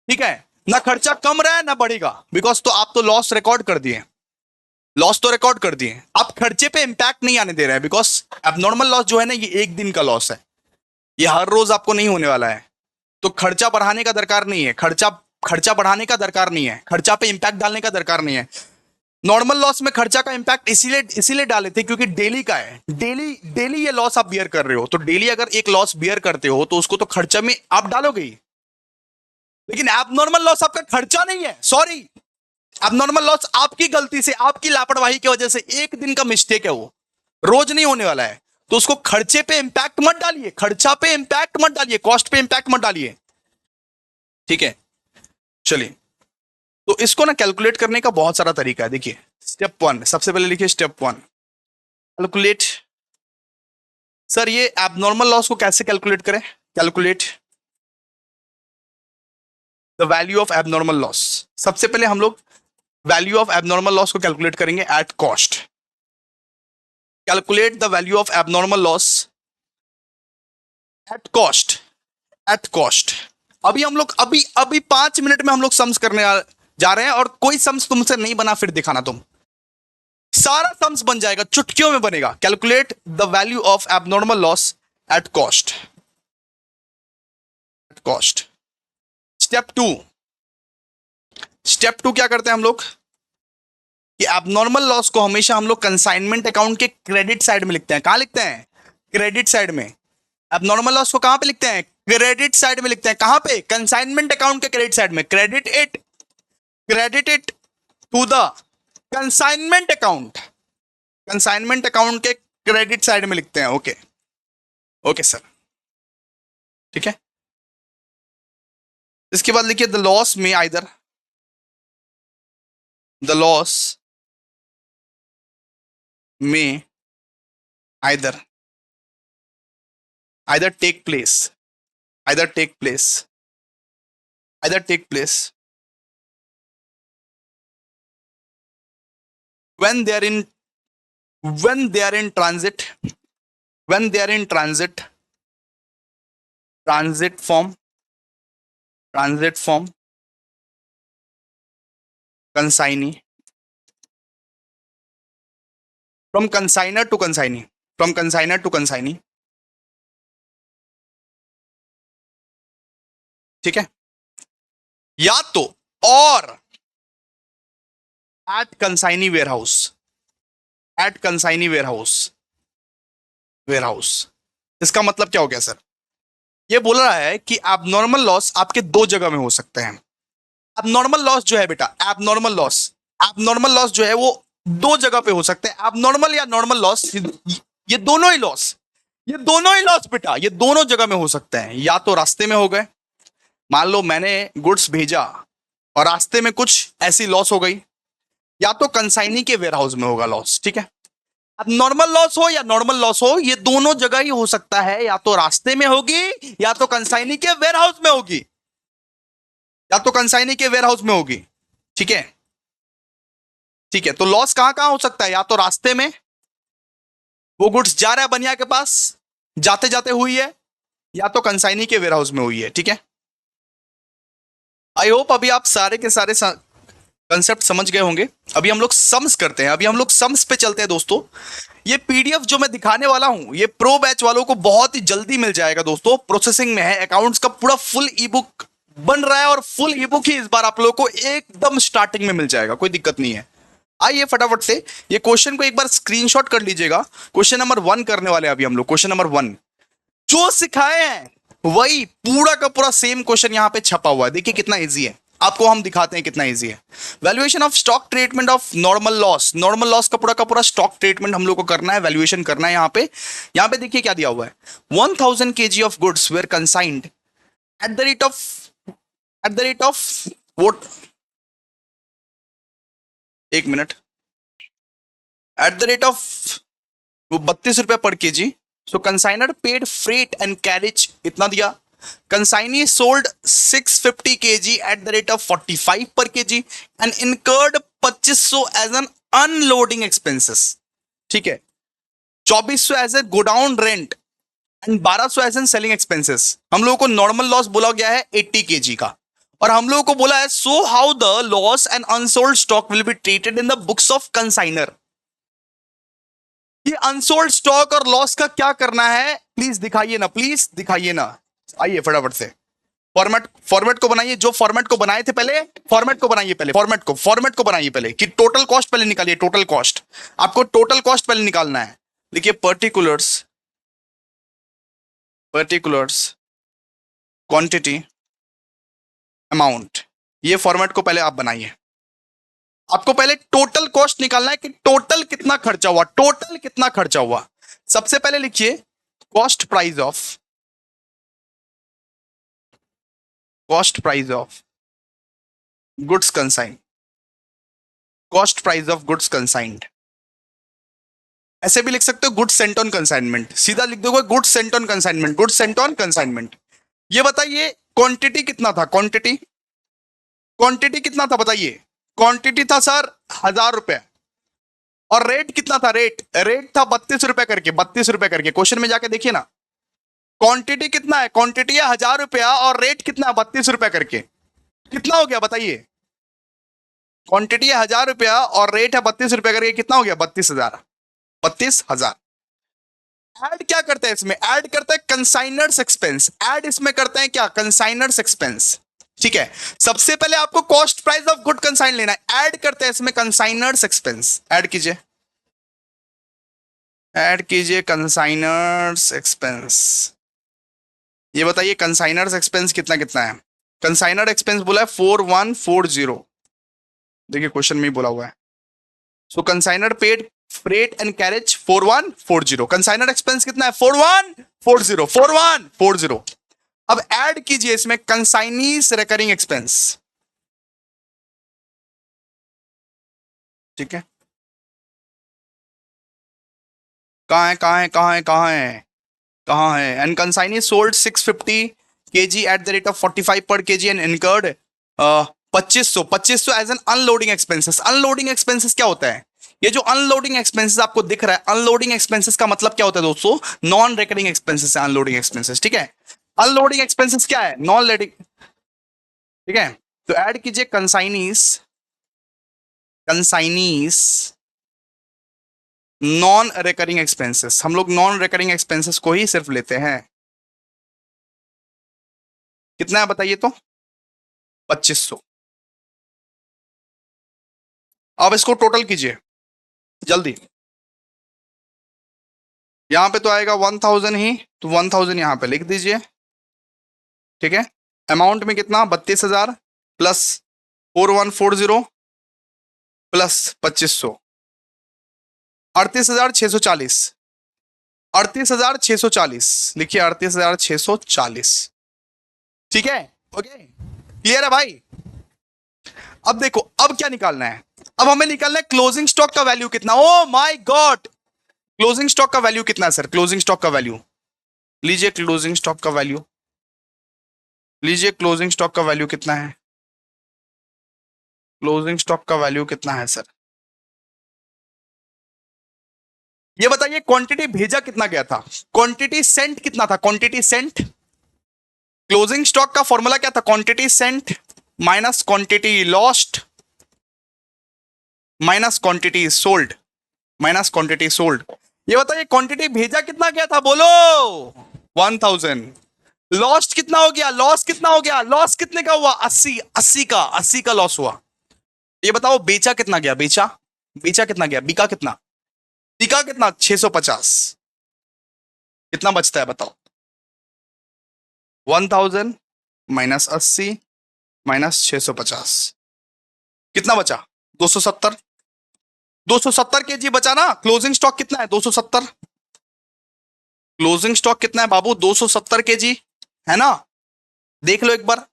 ठीक है, ना खर्चा कम रहा है ना बढ़ेगा, बिकॉज तो आप तो लॉस रिकॉर्ड कर दिए, लॉस तो रिकॉर्ड कर दिए, आप खर्चे पे इंपैक्ट नहीं आने दे रहे हैं, बिकॉज एबनॉर्मल लॉस जो है ना ये एक दिन का लॉस है, ये हर रोज आपको नहीं होने वाला है। तो खर्चा बढ़ाने का दरकार नहीं है, खर्चा खर्चा बढ़ाने का दरकार नहीं है, खर्चा पे इंपैक्ट डालने का दरकार नहीं है। नॉर्मल लॉस में खर्चा का इंपैक्ट इसीलिए इसीलिए डाले थे क्योंकि डेली का है, डेली डेली ये लॉस आप बियर कर रहे हो, तो डेली अगर एक लॉस बियर करते हो तो उसको तो खर्चा में आप डालोगे ही। लेकिन एबनॉर्मल लॉस आपका खर्चा नहीं है, सॉरी, एबनॉर्मल लॉस आपकी गलती से, आपकी लापरवाही की वजह से एक दिन का मिस्टेक है, वो रोज नहीं होने वाला है। तो उसको खर्चे पे इंपैक्ट मत डालिए, खर्चा पे इंपैक्ट मत डालिए, कॉस्ट पे इंपैक्ट मत डालिए। ठीक है, चलिए, तो इसको ना कैलकुलेट करने का बहुत सारा तरीका है। देखिए स्टेप वन, सबसे पहले लिखिए स्टेप वन, कैलकुलेट। सर ये एबनॉर्मल लॉस को कैसे कैलकुलेट करें? Calculate the value of abnormal loss. सबसे पहले हम लोग वैल्यू ऑफ एबनॉर्मल लॉस को कैलकुलेट करेंगे at cost. Calculate the value of abnormal loss at cost, at cost. अभी हम लोग अभी अभी 5 मिनट में हम लोग सम्स करने जा रहे हैं, और कोई सम्स तुमसे नहीं बना फिर दिखाना तुम, सारा सम्स बन जाएगा, चुटकियों में बनेगा। Calculate the value of abnormal loss at cost, at cost. Step two, step two क्या करते हैं हम लोग कि एबनॉर्मल लॉस को हमेशा हम लोग कंसाइनमेंट अकाउंट के क्रेडिट साइड में लिखते हैं। कहां लिखते हैं? क्रेडिट साइड में। एबनॉर्मल लॉस को कहां पे लिखते हैं? क्रेडिट साइड में लिखते हैं। कहां पे? कंसाइनमेंट अकाउंट के क्रेडिट साइड में। Credit it to the consignment account, consignment account के क्रेडिट साइड में लिखते हैं। ओके, ओके सर, ठीक है। इसके बाद लिखिए the loss may either, the loss may either, either take place, either take place, either take place when they are in, when they are in transit, when they are in transit, transit form, transit form, consignee, from consigner to consignee, from consigner to consignee, ठीक है, या तो और at consignee warehouse, at consignee warehouse, warehouse. इसका मतलब क्या हो गया सर? ये बोल रहा है कि एबनॉर्मल लॉस आपके दो जगह में हो सकते हैं। एबनॉर्मल लॉस जो है बेटा, एबनॉर्मल लॉस जो है वो दो जगह पे हो सकते हैं, एबनॉर्मल या नॉर्मल लॉस। ये दोनों ही लॉस, ये दोनों ही लॉस बेटा, ये दोनों जगह में हो सकते हैं। या तो रास्ते में हो गए, मान लो मैंने गुड्स भेजा और रास्ते में कुछ ऐसी लॉस हो गई, या तो कंसाइनी के वेयर हाउस में होगा लॉस। ठीक है, अब नॉर्मल लॉस हो या नॉर्मल लॉस हो, ये दोनों जगह ही हो सकता है, या तो रास्ते में होगी या तो कंसाइनी के वेयर हाउस में होगी, या तो कंसाइनी के वेयर हाउस में होगी। ठीक है, ठीक है, तो लॉस कहां कहां हो सकता है? या तो रास्ते में, वो गुड्स जा रहा है बनिया के पास, जाते जाते हुई है, या तो कंसाइनी के वेयर हाउस में हुई है। ठीक है, आई होप अभी आप सारे के सारे कंसेप्ट समझ गए होंगे। अभी हम लोग सम्स करते हैं, अभी हम लोग सम्स पे चलते हैं दोस्तों। ये पीडीएफ जो मैं दिखाने वाला हूं, ये प्रो बैच वालों को बहुत ही जल्दी मिल जाएगा दोस्तों, प्रोसेसिंग में है। अकाउंट्स का पूरा फुल ई बुक बन रहा है, और फुल ई बुक ही इस बार आप लोगों को एकदम स्टार्टिंग में मिल जाएगा, कोई दिक्कत नहीं है। आइए फटाफट से ये क्वेश्चन को एक बार स्क्रीनशॉट कर लीजिएगा। क्वेश्चन नंबर 1 करने वाले हैं अभी हम लोग। क्वेश्चन नंबर 1 जो सिखाए हैं वही पूरा का पूरा सेम क्वेश्चन यहां पे छपा हुआ है। देखिए कितना इजी है, आपको हम दिखाते हैं कितना इजी है। Valuation of stock treatment of normal loss, normal loss का पूरा स्टॉक ट्रीटमेंट हम लोग को करना है, वैल्यूएशन करना है। यहां पे देखिए क्या दिया हुआ है। 1000 kg of goods were consigned at the rate of वोट, एक minute, at the rate of वो 32 रुपए per kg. So consignor paid freight and carriage इतना दिया। Consignee sold 650 kg at the rate of 45 per kg and incurred 2500 as an unloading expenses. ठीक है, 2400 as a godown rent and 1200 as an selling expenses. हम लोगों को normal loss बोला गया है 80 kg का, और हम लोगों को बोला है so how the loss and unsold stock will be treated in the books of consignor. ये अनसोल्ड स्टॉक और लॉस का क्या करना है, प्लीज दिखाइए ना, प्लीज दिखाइए ना। आइए फटाफट से फॉर्मेट को बनाइए, जो फॉर्मेट को बनाए थे पहले, फॉर्मेट को बनाइए पहले, फॉर्मेट को बनाइए पहले, कि टोटल कॉस्ट पहले निकालिए। टोटल कॉस्ट, आपको टोटल कॉस्ट पहले निकालना है। देखिए पर्टिकुलर्स क्वांटिटी अमाउंट, ये फॉर्मेट को पहले आप बनाइए। आपको पहले टोटल कॉस्ट निकालना है कि टोटल कितना खर्चा हुआ, टोटल कितना खर्चा हुआ। सबसे पहले लिखिए cost price of goods consigned, cost price of goods consigned. ऐसे भी लिख सकते हो गुड्स सेंट ऑन कंसाइनमेंट, सीधा लिख दोगे goods sent on consignment, goods sent on consignment. ये बताइए क्वांटिटी कितना था, क्वांटिटी कितना था बताइए। क्वांटिटी था सर 1000 रुपए, और रेट कितना था, रेट था 32 रुपए करके, 32 रुपए करके। क्वेश्चन में जाके देखिए ना, क्वांटिटी कितना है, क्वांटिटी है 1000 रुपया, और रेट कितना है 32 रुपए करके। कितना हो गया बताइए, क्वांटिटी है 1000 रुपया और रेट है 32 रुपए करके, कितना हो गया 32,000, 32,000। ऐड क्या करते हैं इसमें, ऐड करते हैं कंसाइनर्स एक्सपेंस, ऐड इसमें करते हैं क्या, कंसाइनर्स एक्सपेंस। ठीक है, सबसे पहले आपको cost price of good consign लेना है, ऐड करते हैं इसमें कंसाइनर्स एक्सपेंस। ऐड कीजिए, ऐड कीजिए कंसाइनर्स एक्सपेंस। ये बताइए कंसाइनर्स एक्सपेंस कितना कितना है। कंसाइनर एक्सपेंस बोला है 4140, देखिए क्वेश्चन में ही बोला हुआ है। So consignor paid freight and carriage 4140, consignor expense कितना है 4140। अब ऐड कीजिए इसमें कंसाइनीज रिकरिंग एक्सपेंस। ठीक है, कहां है, कहां है, कहां है, कहां है, कहां है। And consignee sold 650 kg at the rate of 45 per kg and incurred 2500 as an unloading expenses. Unloading expenses क्या होता है, ये जो अनलोडिंग एक्सपेंसेस आपको दिख रहा है, अनलोडिंग एक्सपेंसेस का मतलब क्या होता है दोस्तों, नॉन रिकरिंग एक्सपेंसेस है अनलोडिंग एक्सपेंसेस। ठीक है, अनलोडिंग एक्सपेंसेस क्या है, नॉन लेडिंग। ठीक है, तो ऐड कीजिए कंसाइनीज नॉन रिकरिंग एक्सपेंसेस। हम लोग नॉन रिकरिंग एक्सपेंसेस को ही सिर्फ लेते हैं। कितना है बताइए तो, 2500। अब इसको टोटल कीजिए जल्दी, यहां पे तो आएगा 1000 ही, तो 1000 यहां पे लिख दीजिए। ठीक है, अमाउंट में कितना, 32,000 प्लस 4140 प्लस 2500, 38,640, 38,640 लिखिए, 38,640। ठीक है, ओके, क्लियर है भाई। अब देखो, अब क्या निकालना है, अब हमें निकालना है क्लोजिंग स्टॉक का वैल्यू कितना। Oh my God, closing stock का वैल्यू कितना है सर, क्लोजिंग स्टॉक का वैल्यू लीजिए, क्लोजिंग स्टॉक का वैल्यू लीजिए, क्लोजिंग स्टॉक का वैल्यू कितना है, क्लोजिंग स्टॉक का वैल्यू कितना है सर, ये बताइए। क्वांटिटी भेजा कितना गया था, क्वांटिटी सेंट कितना था, क्वांटिटी सेंट। क्लोजिंग स्टॉक का फॉर्मूला क्या था, quantity sent minus quantity lost minus quantity sold, minus quantity sold. ये बताइए क्वांटिटी भेजा कितना गया था, बोलो 1000। लॉस्ट कितना हो गया, लॉस कितना हो गया, लॉस कितने का हुआ, 80, 80 का लॉस हुआ। ये बताओ बेचा कितना गया, बेचा बेचा कितना गया, बिका कितना, बिका कितना 650। कितना बचता है बताओ, 1000 माइनस 80 माइनस 650, कितना बचा, 270। 270 केजी बचा ना, क्लोजिंग स्टॉक कितना है, 270। क्लोजिंग स्टॉक कितना है बाबू, 270 केजी, है ना, देख लो एक बार।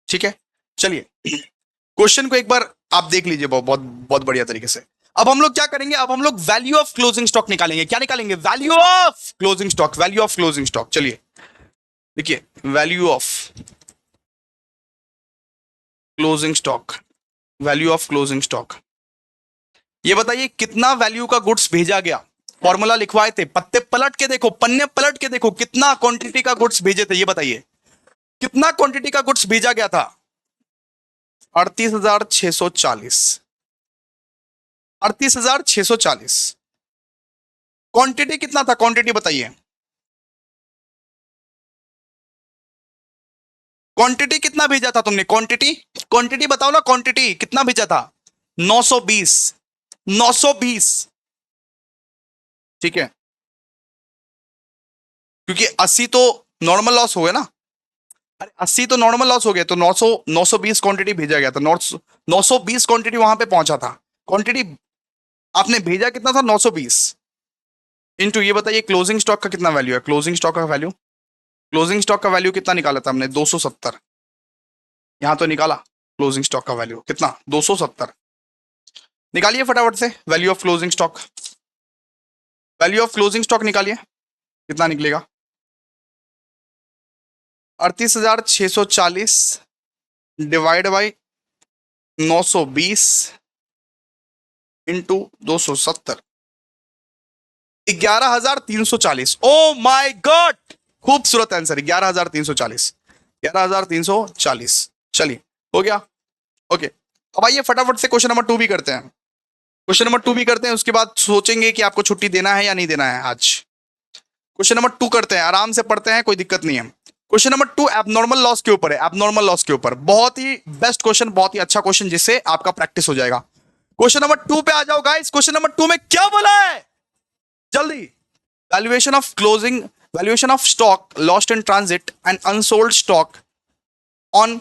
ठीक है, चलिए क्वेश्चन को एक बार आप देख लीजिए, बहुत बहुत बहुत बढ़िया तरीके से। अब हम लोग क्या करेंगे, अब हम लोग वैल्यू ऑफ क्लोजिंग स्टॉक निकालेंगे। क्या निकालेंगे, value of closing stock, value of closing stock. चलिए देखिए, value of closing stock, value of closing stock. ये बताइए कितना वैल्यू का गुड्स भेजा गया, फॉर्मूला लिखवाए थे, पत्ते पलट के देखो, पन्ने पलट के देखो, कितना क्वांटिटी का गुड्स भेजे थे, ये बताइए कितना क्वांटिटी का गुड्स भेजा गया था, 38,640, 38,640। क्वांटिटी कितना था, क्वांटिटी बताइए, क्वांटिटी कितना भेजा था तुमने, क्वांटिटी, क्वांटिटी बताओ ना, क्वांटिटी कितना भेजा था, 920, 920। ठीक है, क्योंकि 80 तो नॉर्मल लॉस हो गया ना, अरे 80 तो नॉर्मल लॉस हो गया, तो 900, 920 क्वांटिटी भेजा गया था, 920 क्वांटिटी वहां पे पहुंचा था। क्वांटिटी आपने भेजा कितना था, 920 इंटू, ये बताइए क्लोजिंग स्टॉक का कितना वैल्यू है, क्लोजिंग स्टॉक का वैल्यू, क्लोजिंग स्टॉक का वैल्यू कितना निकाला था हमने, 270। यहां तो निकाला, क्लोजिंग स्टॉक का वैल्यू कितना, 270। निकालिए फटाफट से value of closing stock, value of closing stock निकालिए, कितना निकलेगा, 38,640 divide by 920 into 270, 11,340। Oh my God, खूबसूरत आंसर, 11,340, 11,340। चलिए हो गया, ओके। अब आइए फटाफट से क्वेश्चन नंबर 2 भी करते हैं, क्वेश्चन नंबर 2 भी करते हैं, उसके बाद सोचेंगे कि आपको छुट्टी देना है या नहीं देना है आज। क्वेश्चन नंबर 2 करते हैं, आराम से पढ़ते हैं, कोई दिक्कत नहीं है। क्वेश्चन नंबर 2 एबनॉर्मल लॉस के ऊपर है, एबनॉर्मल लॉस के ऊपर, बहुत ही बेस्ट क्वेश्चन, बहुत ही अच्छा क्वेश्चन, जिससे आपका प्रैक्टिस हो जाएगा। क्वेश्चन नंबर 2 पे आ जाओ गाइस, क्वेश्चन नंबर 2 में क्या बोला है, जल्दी। Valuation of closing, valuation of stock lost in transit and unsold stock on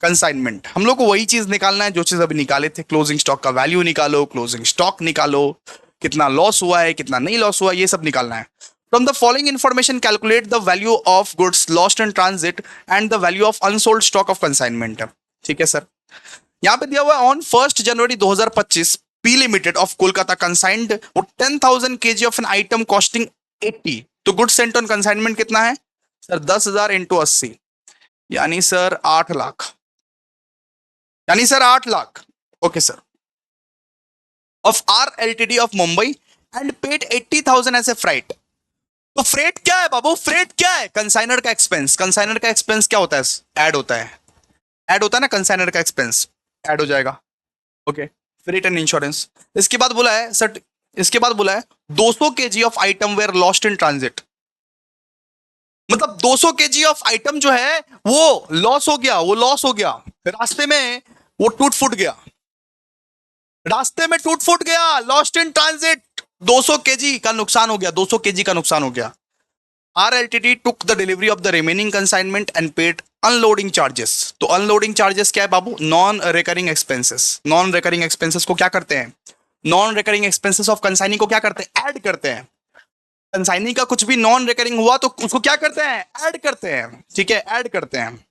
consignment. हम लोग को वही चीज निकालना है जो चीज अभी निकाले थे, क्लोजिंग स्टॉक का वैल्यू निकालो, क्लोजिंग स्टॉक निकालो, कितना लॉस हुआ है कितना नहीं लॉस हुआ, ये सब निकालना है। From the following information calculate the value of goods lost in transit and the value of unsold stock of consignment. ठीक है सर, यहां पे दिया हुआ है on 1 January 2025 P limited of Kolkata consigned 10,000 kg of an item costing 80। तो goods sent on consignment कितना है सर, 10,000 इंटू 80, यानी सर 8 लाख, यानी sir 8 lakh. Okay sir, of R LTD of Mumbai and paid 80,000 as a freight. तो फ्रेट क्या है बाबू, freight क्या है, कंसाइनर का एक्सपेंस। कंसाइनर का एक्सपेंस क्या होता है, ऐड होता है, ऐड होता है ना, कंसाइनर का एक्सपेंस ऐड हो जाएगा। Okay, freight and insurance. इसके बाद बोला है सर, इसके बाद बोला है 200 KG of item where lost in transit, मतलब 200 केजी ऑफ आइटम जो है वो लॉस हो गया, वो लॉस हो गया रास्ते में, वो टूट फूट गया। रास्ते में टूट फूट गया, लॉस्ट इन ट्रांजिट, 200 केजी का नुकसान हो गया, 200 केजी का नुकसान हो गया। RLTT took the delivery of the remaining consignment and paid unloading charges। तो अनलोडिंग चार्जेस क्या है बाबू? Non recurring expenses. Non recurring expenses को क्या करते हैं? Non recurring expenses of consigning को क्या करते हैं? ऐड करते हैं। कंसाइनिंग का कुछ भी नॉन रिकरिंग हुआ तो उसको क्या करते हैं? ऐड करते हैं। ठीक है, ऐड करते हैं।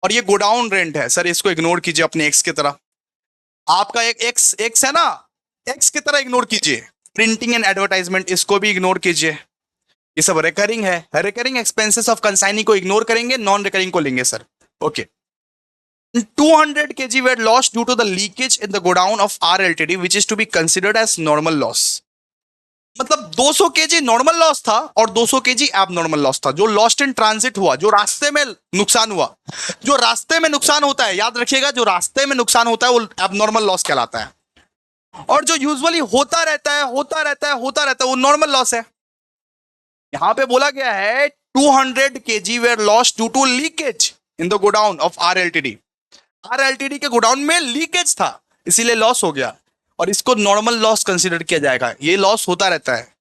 और ये गोडाउन रेंट है सर, इसको इग्नोर कीजिए अपने एक्स की तरह। आपका एक एक्स एक्स है ना, एक्स की तरह इग्नोर कीजिए। प्रिंटिंग एंड एडवर्टाइजमेंट इसको भी इग्नोर कीजिए, ये सब रिकरिंग है। रिकरिंग एक्सपेंसेस ऑफ कंसाइनी को इग्नोर करेंगे, नॉन रिकरिंग को लेंगे sir. Okay. 200 kg were lost due to the leakage in the godown of RLTD, which is to be considered as normal loss। मतलब 200 kg normal loss था और 200 kg abnormal loss था, जो lost in transit हुआ, जो रास्ते में नुकसान हुआ। जो रास्ते में नुकसान होता है, याद रखिएगा, जो रास्ते में नुकसान होता है वो एबनॉर्मल लॉस कहलाता है। और जो यूजुअली होता रहता है वो नॉर्मल लॉस है। यहां पे बोला गया है 200 kg were lost due to leakage in the godown of RLTD। RLTD के गोडाउन में लीकेज था, इसीलिए लॉस हो गया, और इसको नॉर्मल लॉस कंसीडर किया जाएगा। ये लॉस होता रहता है।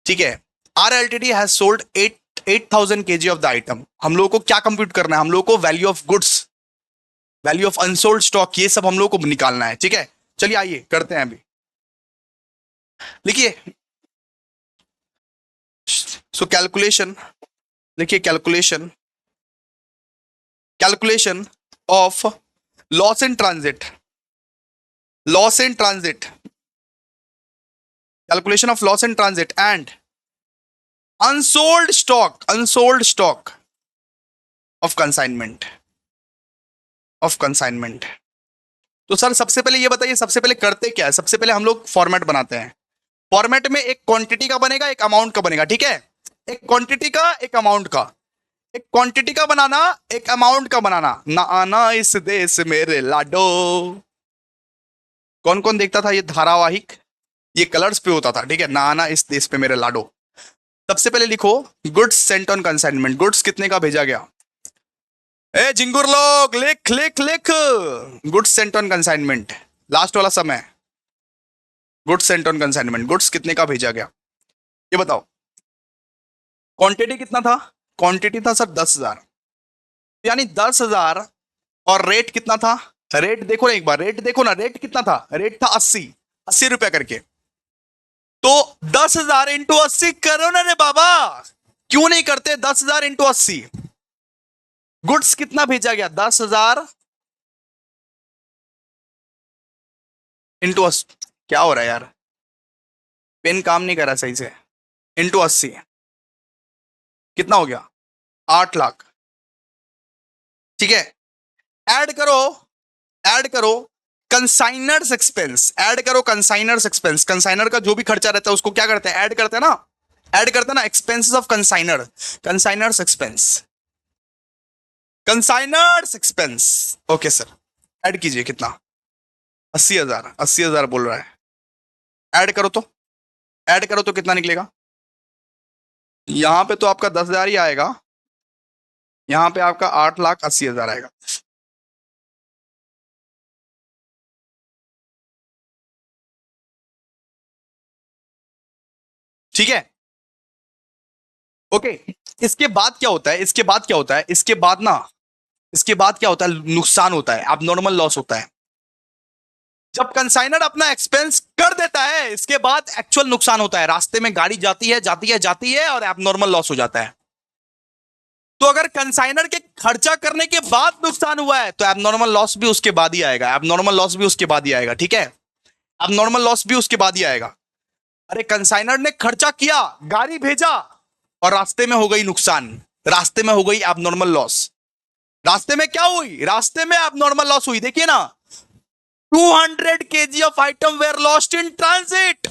ठीक है। RLTD has sold 8,000 kg of the item. हम लोगों को क्या कंप्यूट करना है? हम लोगों को value of goods, value of unsold stock, ये सब हम लोगों को निकालना है। ठीक है, चलिए आइए करते हैं। अभी लिखिए, सो कैलकुलेशन, लिखिए calculation, calculation of loss in transit, loss in transit, calculation of loss in transit and unsold stock, unsold stock of consignment, of consignment. तो सर सबसे पहले ये बताइए, सबसे पहले करते क्या है? सबसे पहले हम लोग फॉर्मेट बनाते हैं। फॉर्मेट में एक क्वांटिटी का बनेगा, एक अमाउंट का बनेगा। ठीक है, एक क्वांटिटी का, एक अमाउंट का। एक क्वांटिटी का बनाना, एक अमाउंट का बनाना। ना आना इस देश मेरे लाडो। कौन कौन देखता था ये धारावाहिक? ये कलर्स पे होता था। ठीक है, ना आना इस देश पे मेरे लाडो। सबसे पहले लिखो goods sent on consignment. Goods कितने का भेजा गया? ए जिंगुर लोग, लिख लिख लिख। Goods sent on consignment, last वाला समय। Goods sent on consignment, goods कितने का भेजा गया ये बताओ। क्वांटिटी कितना था? क्वांटिटी था सर 10,000, यानी 10,000। और रेट कितना था? रेट देखो ना एक बार, रेट देखो ना, रेट कितना था? रेट था 80 रुपया करके। तो 10,000 इंटू 80 करो ना रे बाबा, क्यों नहीं करते? 10,000 इंटू 80। गुड्स कितना भेजा गया? 10,000 इंटू 80। क्या हो रहा है यार, पेन काम नहीं कर रहा सही से। इंटू 80 कितना हो गया? 8 लाख। ठीक है, ऐड करो, ऐड करो कंसाइनर्स एक्सपेंस, ऐड करो कंसाइनर्स एक्सपेंस। कंसाइनर का जो भी खर्चा रहता है उसको क्या करते हैं? ऐड करते हैं ना, ऐड करते हैं ना। Expenses of consignor, consignor's expense, consignor's expense. Okay sir, add कीजिए। कितना? 80,000, 80,000 बोल रहा है। ऐड करो तो, ऐड करो तो कितना निकलेगा? यहां पे तो आपका 10,000 ही आएगा, यहां पे आपका 8,80,000 आएगा। ठीक है, ओके। इसके बाद क्या होता है? इसके बाद क्या होता है? इसके बाद ना, इसके बाद क्या होता है? नुकसान होता है, एबनॉर्मल लॉस होता है। जब कंसाइनर अपना एक्सपेंस कर देता है, इसके बाद एक्चुअल नुकसान होता है। रास्ते में गाड़ी जाती है जाती है जाती है और एबनॉर्मल लॉस हो जाता है। तो अगर कंसाइनर के खर्चा करने के बाद नुकसान हुआ है तो एबनॉर्मल लॉस भी उसके बाद ही आएगा, एबनॉर्मल लॉस भी उसके बाद ही आएगा। ठीक है, एबनॉर्मल लॉस भी उसके बाद ही आएगा। अरे कंसाइनर ने खर्चा किया, गाड़ी भेजा और रास्ते में हो गई नुकसान, रास्ते में हो गई एबनॉर्मल लॉस। रास्ते में क्या हुई? रास्ते में एबनॉर्मल लॉस हुई। देखिए ना, 200 kg of item where lost in transit.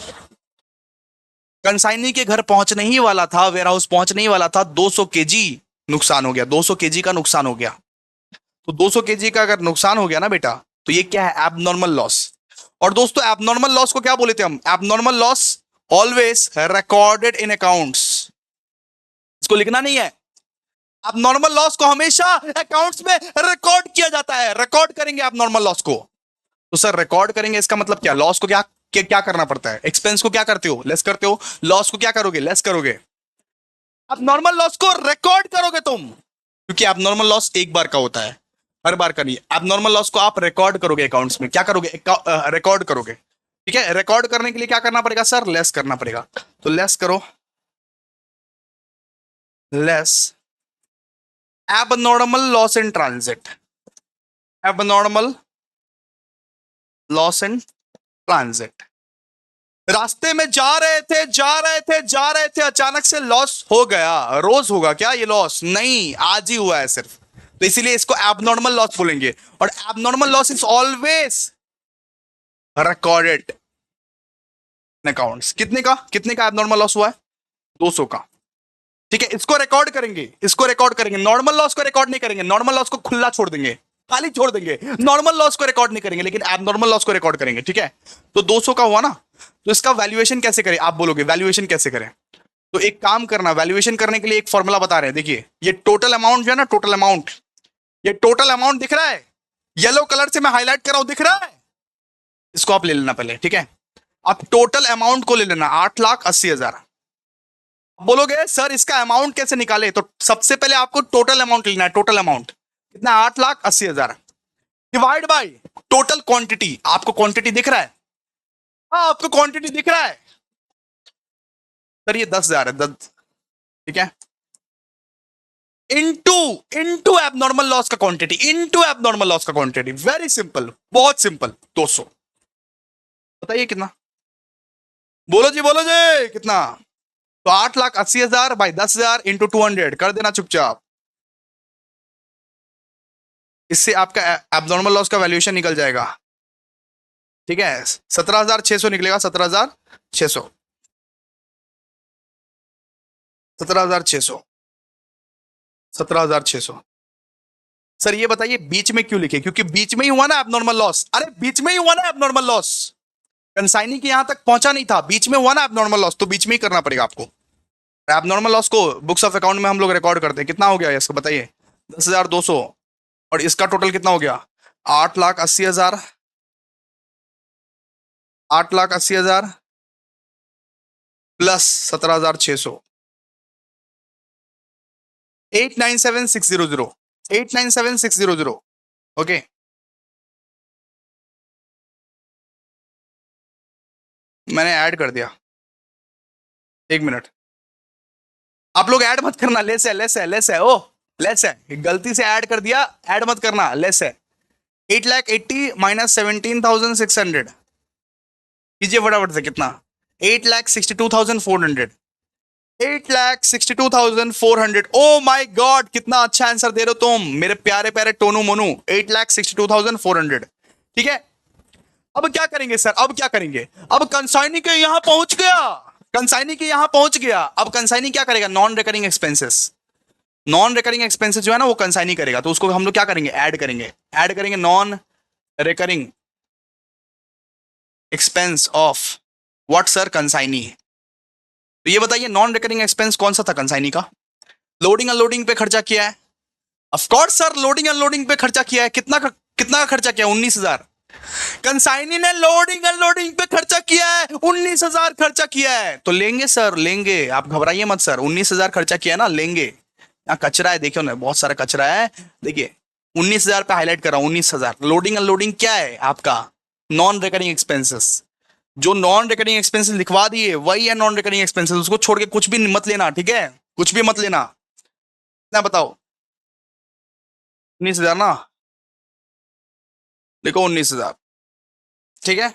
Consignee के घर पहुंचने ही वाला था, वेयर हाउस पहुंचने ही वाला था, 200 kg नुकसान हो गया, 200 kg का नुकसान हो गया। तो 200 kg का अगर नुकसान हो गया ना बेटा, तो ये क्या है? Abnormal loss. और दोस्तों एबनॉर्मल लॉस को क्या बोले थे हम? Abnormal loss always recorded in accounts. इसको लिखना नहीं है। एबनॉर्मल लॉस को हमेशा अकाउंट्स में रिकॉर्ड किया जाता है, रिकॉर्ड करेंगे एबनॉर्मल लॉस को। तो सर रिकॉर्ड करेंगे इसका मतलब क्या, लॉस को क्या करना पड़ता है, एक्सपेंस को क्या करते हो, लेस करते हो, लॉस को क्या करोगे, लेस करोगे। अब नॉर्मल लॉस को रिकॉर्ड करोगे तुम, क्योंकि अब नॉर्मल लॉस एक बार का होता है, हर बार का नहीं। अब नॉर्मल लॉस को आप रिकॉर्ड करोगे अकाउंट्स में, क्या करोगे, रिकॉर्ड करोगे। ठीक है, रिकॉर्ड करने के लिए क्या करना पड़ेगा सर, लेस करना पड़ेगा। तो लेस करो, less abnormal loss in transit, abnormal loss in transit. रास्ते में जा रहे थे, जा रहे थे, जा रहे थे, अचानक से लॉस हो गया। रोज होगा क्या ये लॉस, नहीं, आज ही हुआ है सिर्फ, तो इसीलिए इसको एबनॉर्मल लॉस बोलेंगे। और abnormal loss is always recorded accounts. कितने का एबनॉर्मल लॉस हुआ है, 200 का। ठीक है, इसको रिकॉर्ड करेंगे, इसको रिकॉर्ड करेंगे, नॉर्मल लॉस को रिकॉर्ड नहीं करेंगे, नॉर्मल लॉस को खुला छोड़ देंगे, खाली छोड़ देंगे, नॉर्मल लॉस को रिकॉर्ड नहीं करेंगे, लेकिन एबनॉर्मल लॉस को रिकॉर्ड करेंगे। ठीक है, तो 200 का हुआ ना, तो इसका वैल्यूएशन कैसे करें, आप बोलोगे वैल्यूएशन कैसे करें। तो एक काम करना, वैल्यूएशन करने के लिए एक फॉर्मूला बता रहे हैं, देखिए ये टोटल अमाउंट जो है ना, टोटल अमाउंट, ये टोटल अमाउंट दिख रहा है, येलो कलर से मैं हाईलाइट कर रहा हूं, दिख रहा है, इसको आप ले लेना पहले। ठीक है, अब टोटल अमाउंट को ले लेना, 8,80,000। बोलोगे सर इसका अमाउंट कैसे निकाले, तो सबसे पहले आपको टोटल अमाउंट लेना है, टोटल अमाउंट कितना, 8,80,000 डिवाइड बाई टोटल क्वांटिटी। आपको क्वांटिटी दिख रहा है, हाँ आपको क्वांटिटी दिख रहा है सर, ये 10,000 है, 10। ठीक है, इनटू इनटू एबनॉर्मल लॉस का क्वांटिटी, इनटू एबनॉर्मल लॉस का क्वांटिटी, वेरी सिंपल, बहुत सिंपल, 200। बताइए कितना, बोलो जी, बोलो जी कितना। तो 8,80,000 बाई 10,000 इंटू 200 कर देना चुपचाप, इससे आपका एबनॉर्मल लॉस का वैल्यूएशन निकल जाएगा। ठीक है, 17,600 निकलेगा, 17,600, 17,600, 17,600। सर ये बताइए बीच में क्यों लिखे, क्योंकि बीच में ही हुआ ना एबनॉर्मल लॉस, अरे बीच में ही हुआ ना एबनॉर्मल लॉस, कंसाइनी के यहां तक पहुंचा नहीं था, बीच में हुआ ना एबनॉर्मल लॉस, तो बीच में ही करना पड़ेगा आपको। एबनॉर्मल लॉस को बुक्स ऑफ अकाउंट में हम लोग रिकॉर्ड करते हैं, कितना हो गया इसको बताइए, 10,200, और इसका टोटल कितना हो गया, 8,80,000, 8,80,000 प्लस 17,600, 897,600, 897,600। ओके, मैंने ऐड कर दिया, एक मिनट, आप लोग ऐड मत करना, लेस है, लेस है, लेस है, ओ लेस है, गलती से ऐड कर दिया, ऐड मत करना, लेस है। 8,80,000 माइनस 17,600 कीजिए फटाफट से, कितना, 8,62,400, 8,62,400। ओ माय गॉड, कितना अच्छा आंसर दे रहे हो तुम मेरे प्यारे प्यारे टोनू मोनू, 8,62,400। ठीक है, अब क्या करेंगे सर, अब क्या करेंगे, अब कंसाइनी के यहां पहुंच गया, कंसाइनी के यहां पहुंच गया, अब कंसाइनी क्या करेगा, non recurring expenses, non recurring expenses जो है ना वो कंसाइनी करेगा, तो उसको हम लोग क्या करेंगे, ऐड करेंगे, ऐड करेंगे non recurring expense of what sir, consignee. तो ये बताइए नॉन रिकरिंग एक्सपेंस कौन सा था कंसाइनी का, लोडिंग अनलोडिंग पे खर्चा किया है, of course sir loading unloading पे खर्चा किया है, कितना का खर्चा किया, 19,000। कंसाइनी ने लोडिंग अनलोडिंग पे खर्चा किया है, 19,000 खर्चा किया है, तो लेंगे सर, लेंगे, आप घबराइए मत सर, 19,000 खर्चा किया है ना, लेंगे। यहाँ कचरा है, देखियो ना बहुत सारा कचरा है, देखिए 19,000 पे हाईलाइट कर रहा हूं, 19,000। लोडिंग अनलोडिंग क्या है आपका, नॉन रिकरिंग एक्सपेंसेस, जो नॉन रिकरिंग एक्सपेंसेस लिखवा दिए वही है नॉन रिकरिंग एक्सपेंसेस, उसको छोड़ के कुछ भी मत लेना। ठीक है, कुछ भी मत लेना, ना बताओ, 19,000 ना, लिखो 19,000। ठीक है,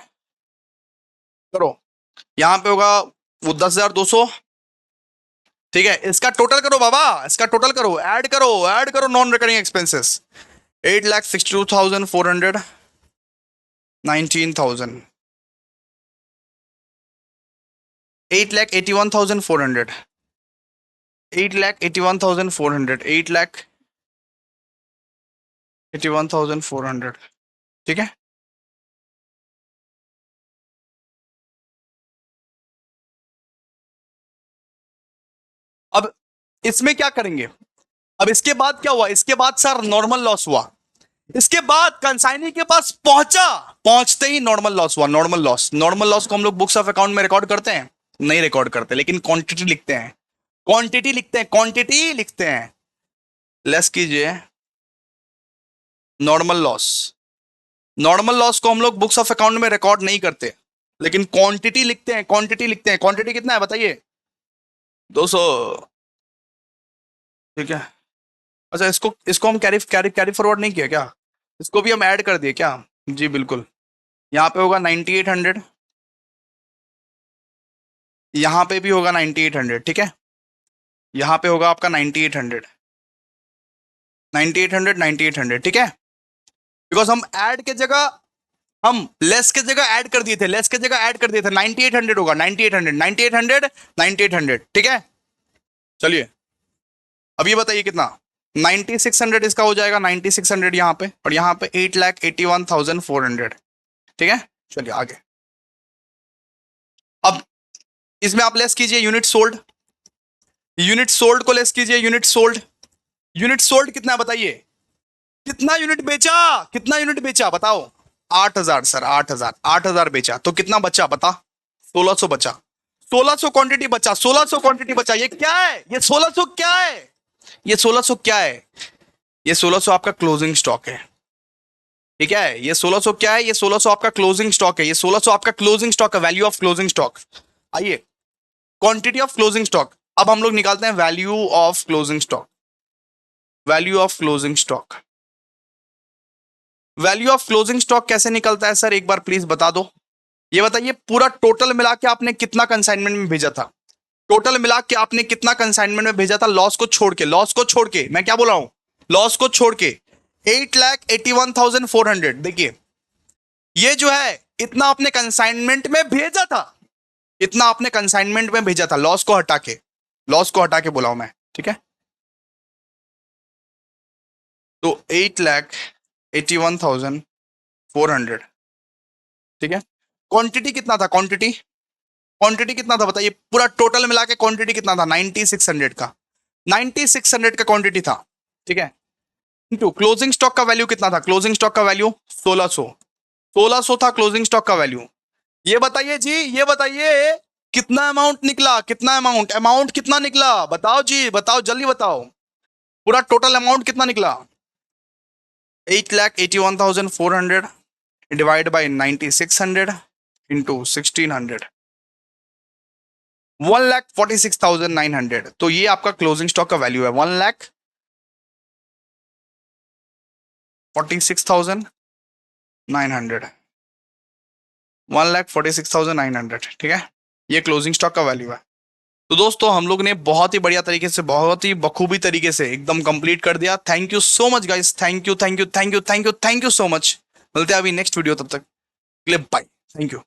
करो, यहां पे होगा वो 10,200। ठीक है, इसका टोटल करो बाबा, इसका टोटल करो, ऐड करो, ऐड करो नॉन रिकरिंग एक्सपेंसेस, 8,62,400, 19,000, 8,81,400, 8,81,400, 8,81,400। ठीक है, अब इसमें क्या करेंगे, अब इसके बाद क्या हुआ, इसके बाद सर नॉर्मल लॉस हुआ, इसके बाद कंसाइनी के पास पहुंचा, पहुंचते ही नॉर्मल लॉस हुआ। नॉर्मल लॉस को हम लोग बुक्स ऑफ अकाउंट में रिकॉर्ड करते हैं? नहीं रिकॉर्ड करते, लेकिन क्वांटिटी लिखते हैं, क्वांटिटी लिखते हैं। लेस कीजिए नॉर्मल लॉस को हम लोग बुक्स ऑफ अकाउंट में रिकॉर्ड नहीं करते, लेकिन क्वांटिटी लिखते हैं, क्वांटिटी कितना है बताइए? 200। ठीक है। अच्छा, इसको हम कैरी फॉरवर्ड नहीं किया क्या? इसको भी हम ऐड कर दिए क्या? जी बिल्कुल। यहाँ पे होगा 9800, यहाँ पे भी होगा 9800। ठीक है, यहाँ पे होगा आपका 9800, 9800। ठीक है, बिकॉज हम ऐड के जगह, हम लेस के जगह ऐड कर दिए थे, 9800 होगा, 9800। ठीक है, चलिए अब ये बताइए कितना? 9600 इसका हो जाएगा, 9600 यहाँ पे, और यहाँ पे 8,81,400। ठीक है, चलिए आगे। अब इसमें आप लेस कीजिए यूनिट सोल्ड को लेस कीजिए यूनिट सोल्ड कितना है बताइए? कितना यूनिट बेचा बताओ? 8,000 सर, 8,000 बेचा, तो कितना बचा बता? 1600 बचा, 1600 क्वांटिटी बचा, 1600 क्वांटिटी बचा। ये क्या है? ये 1600 क्या है? ये 1600 क्या है? ये 1600 आपका क्लोजिंग स्टॉक है। ठीक है, ये 1600 क्या है? ये 1600 आपका क्लोजिंग स्टॉक है। ये 1600 आपका क्लोजिंग स्टॉक है, वैल्यू ऑफ क्लोजिंग स्टॉक। आइए, क्वांटिटी ऑफ क्लोजिंग स्टॉक। अब हम लोग निकालते हैं value of closing stock. Value of closing stock कैसे निकलता है सर, एक बार प्लीज बता दो। ये बताइए, पूरा टोटल मिला के आपने कितना कंसाइनमेंट में भेजा था? टोटल मिला के आपने कितना कंसाइनमेंट में भेजा था, लॉस को छोड़ के? मैं क्या बोल रहा हूं? लॉस को छोड़ के 8,81,400। देखिए, ये जो है इतना आपने कंसाइनमेंट में भेजा था, इतना आपने कंसाइनमेंट में भेजा था, लॉस को हटा के बोला हूं मैं। ठीक है, तो 8,81,400। ठीक है, क्वांटिटी कितना था? क्वांटिटी कितना था बताइए? पूरा टोटल मिला के क्वांटिटी कितना था? 9600 का, 9600 का क्वांटिटी था। ठीक है, इनटू क्लोजिंग स्टॉक का वैल्यू कितना था? क्लोजिंग स्टॉक का वैल्यू 1600 था क्लोजिंग स्टॉक का वैल्यू। ये बताइए जी, ये बताइए कितना अमाउंट निकला? अमाउंट कितना निकला? बताओ जी, बताओ, जल्दी बताओ, पूरा टोटल अमाउंट कितना निकला? 8,81,400 डिवाइड बाई 9600 इंटू 1600, 1,46,900। तो ये आपका क्लोजिंग स्टॉक का वैल्यू है, 1,46,900, 1,46,900। ठीक है, ये क्लोजिंग स्टॉक का वैल्यू है। तो दोस्तों, हम लोग ने बहुत ही बढ़िया तरीके से, बहुत ही बखूबी तरीके से एकदम कंप्लीट कर दिया। Thank you so much guys, thank you so much. मिलते हैं अभी नेक्स्ट वीडियो, तब तक के लिए बाय, थैंक यू।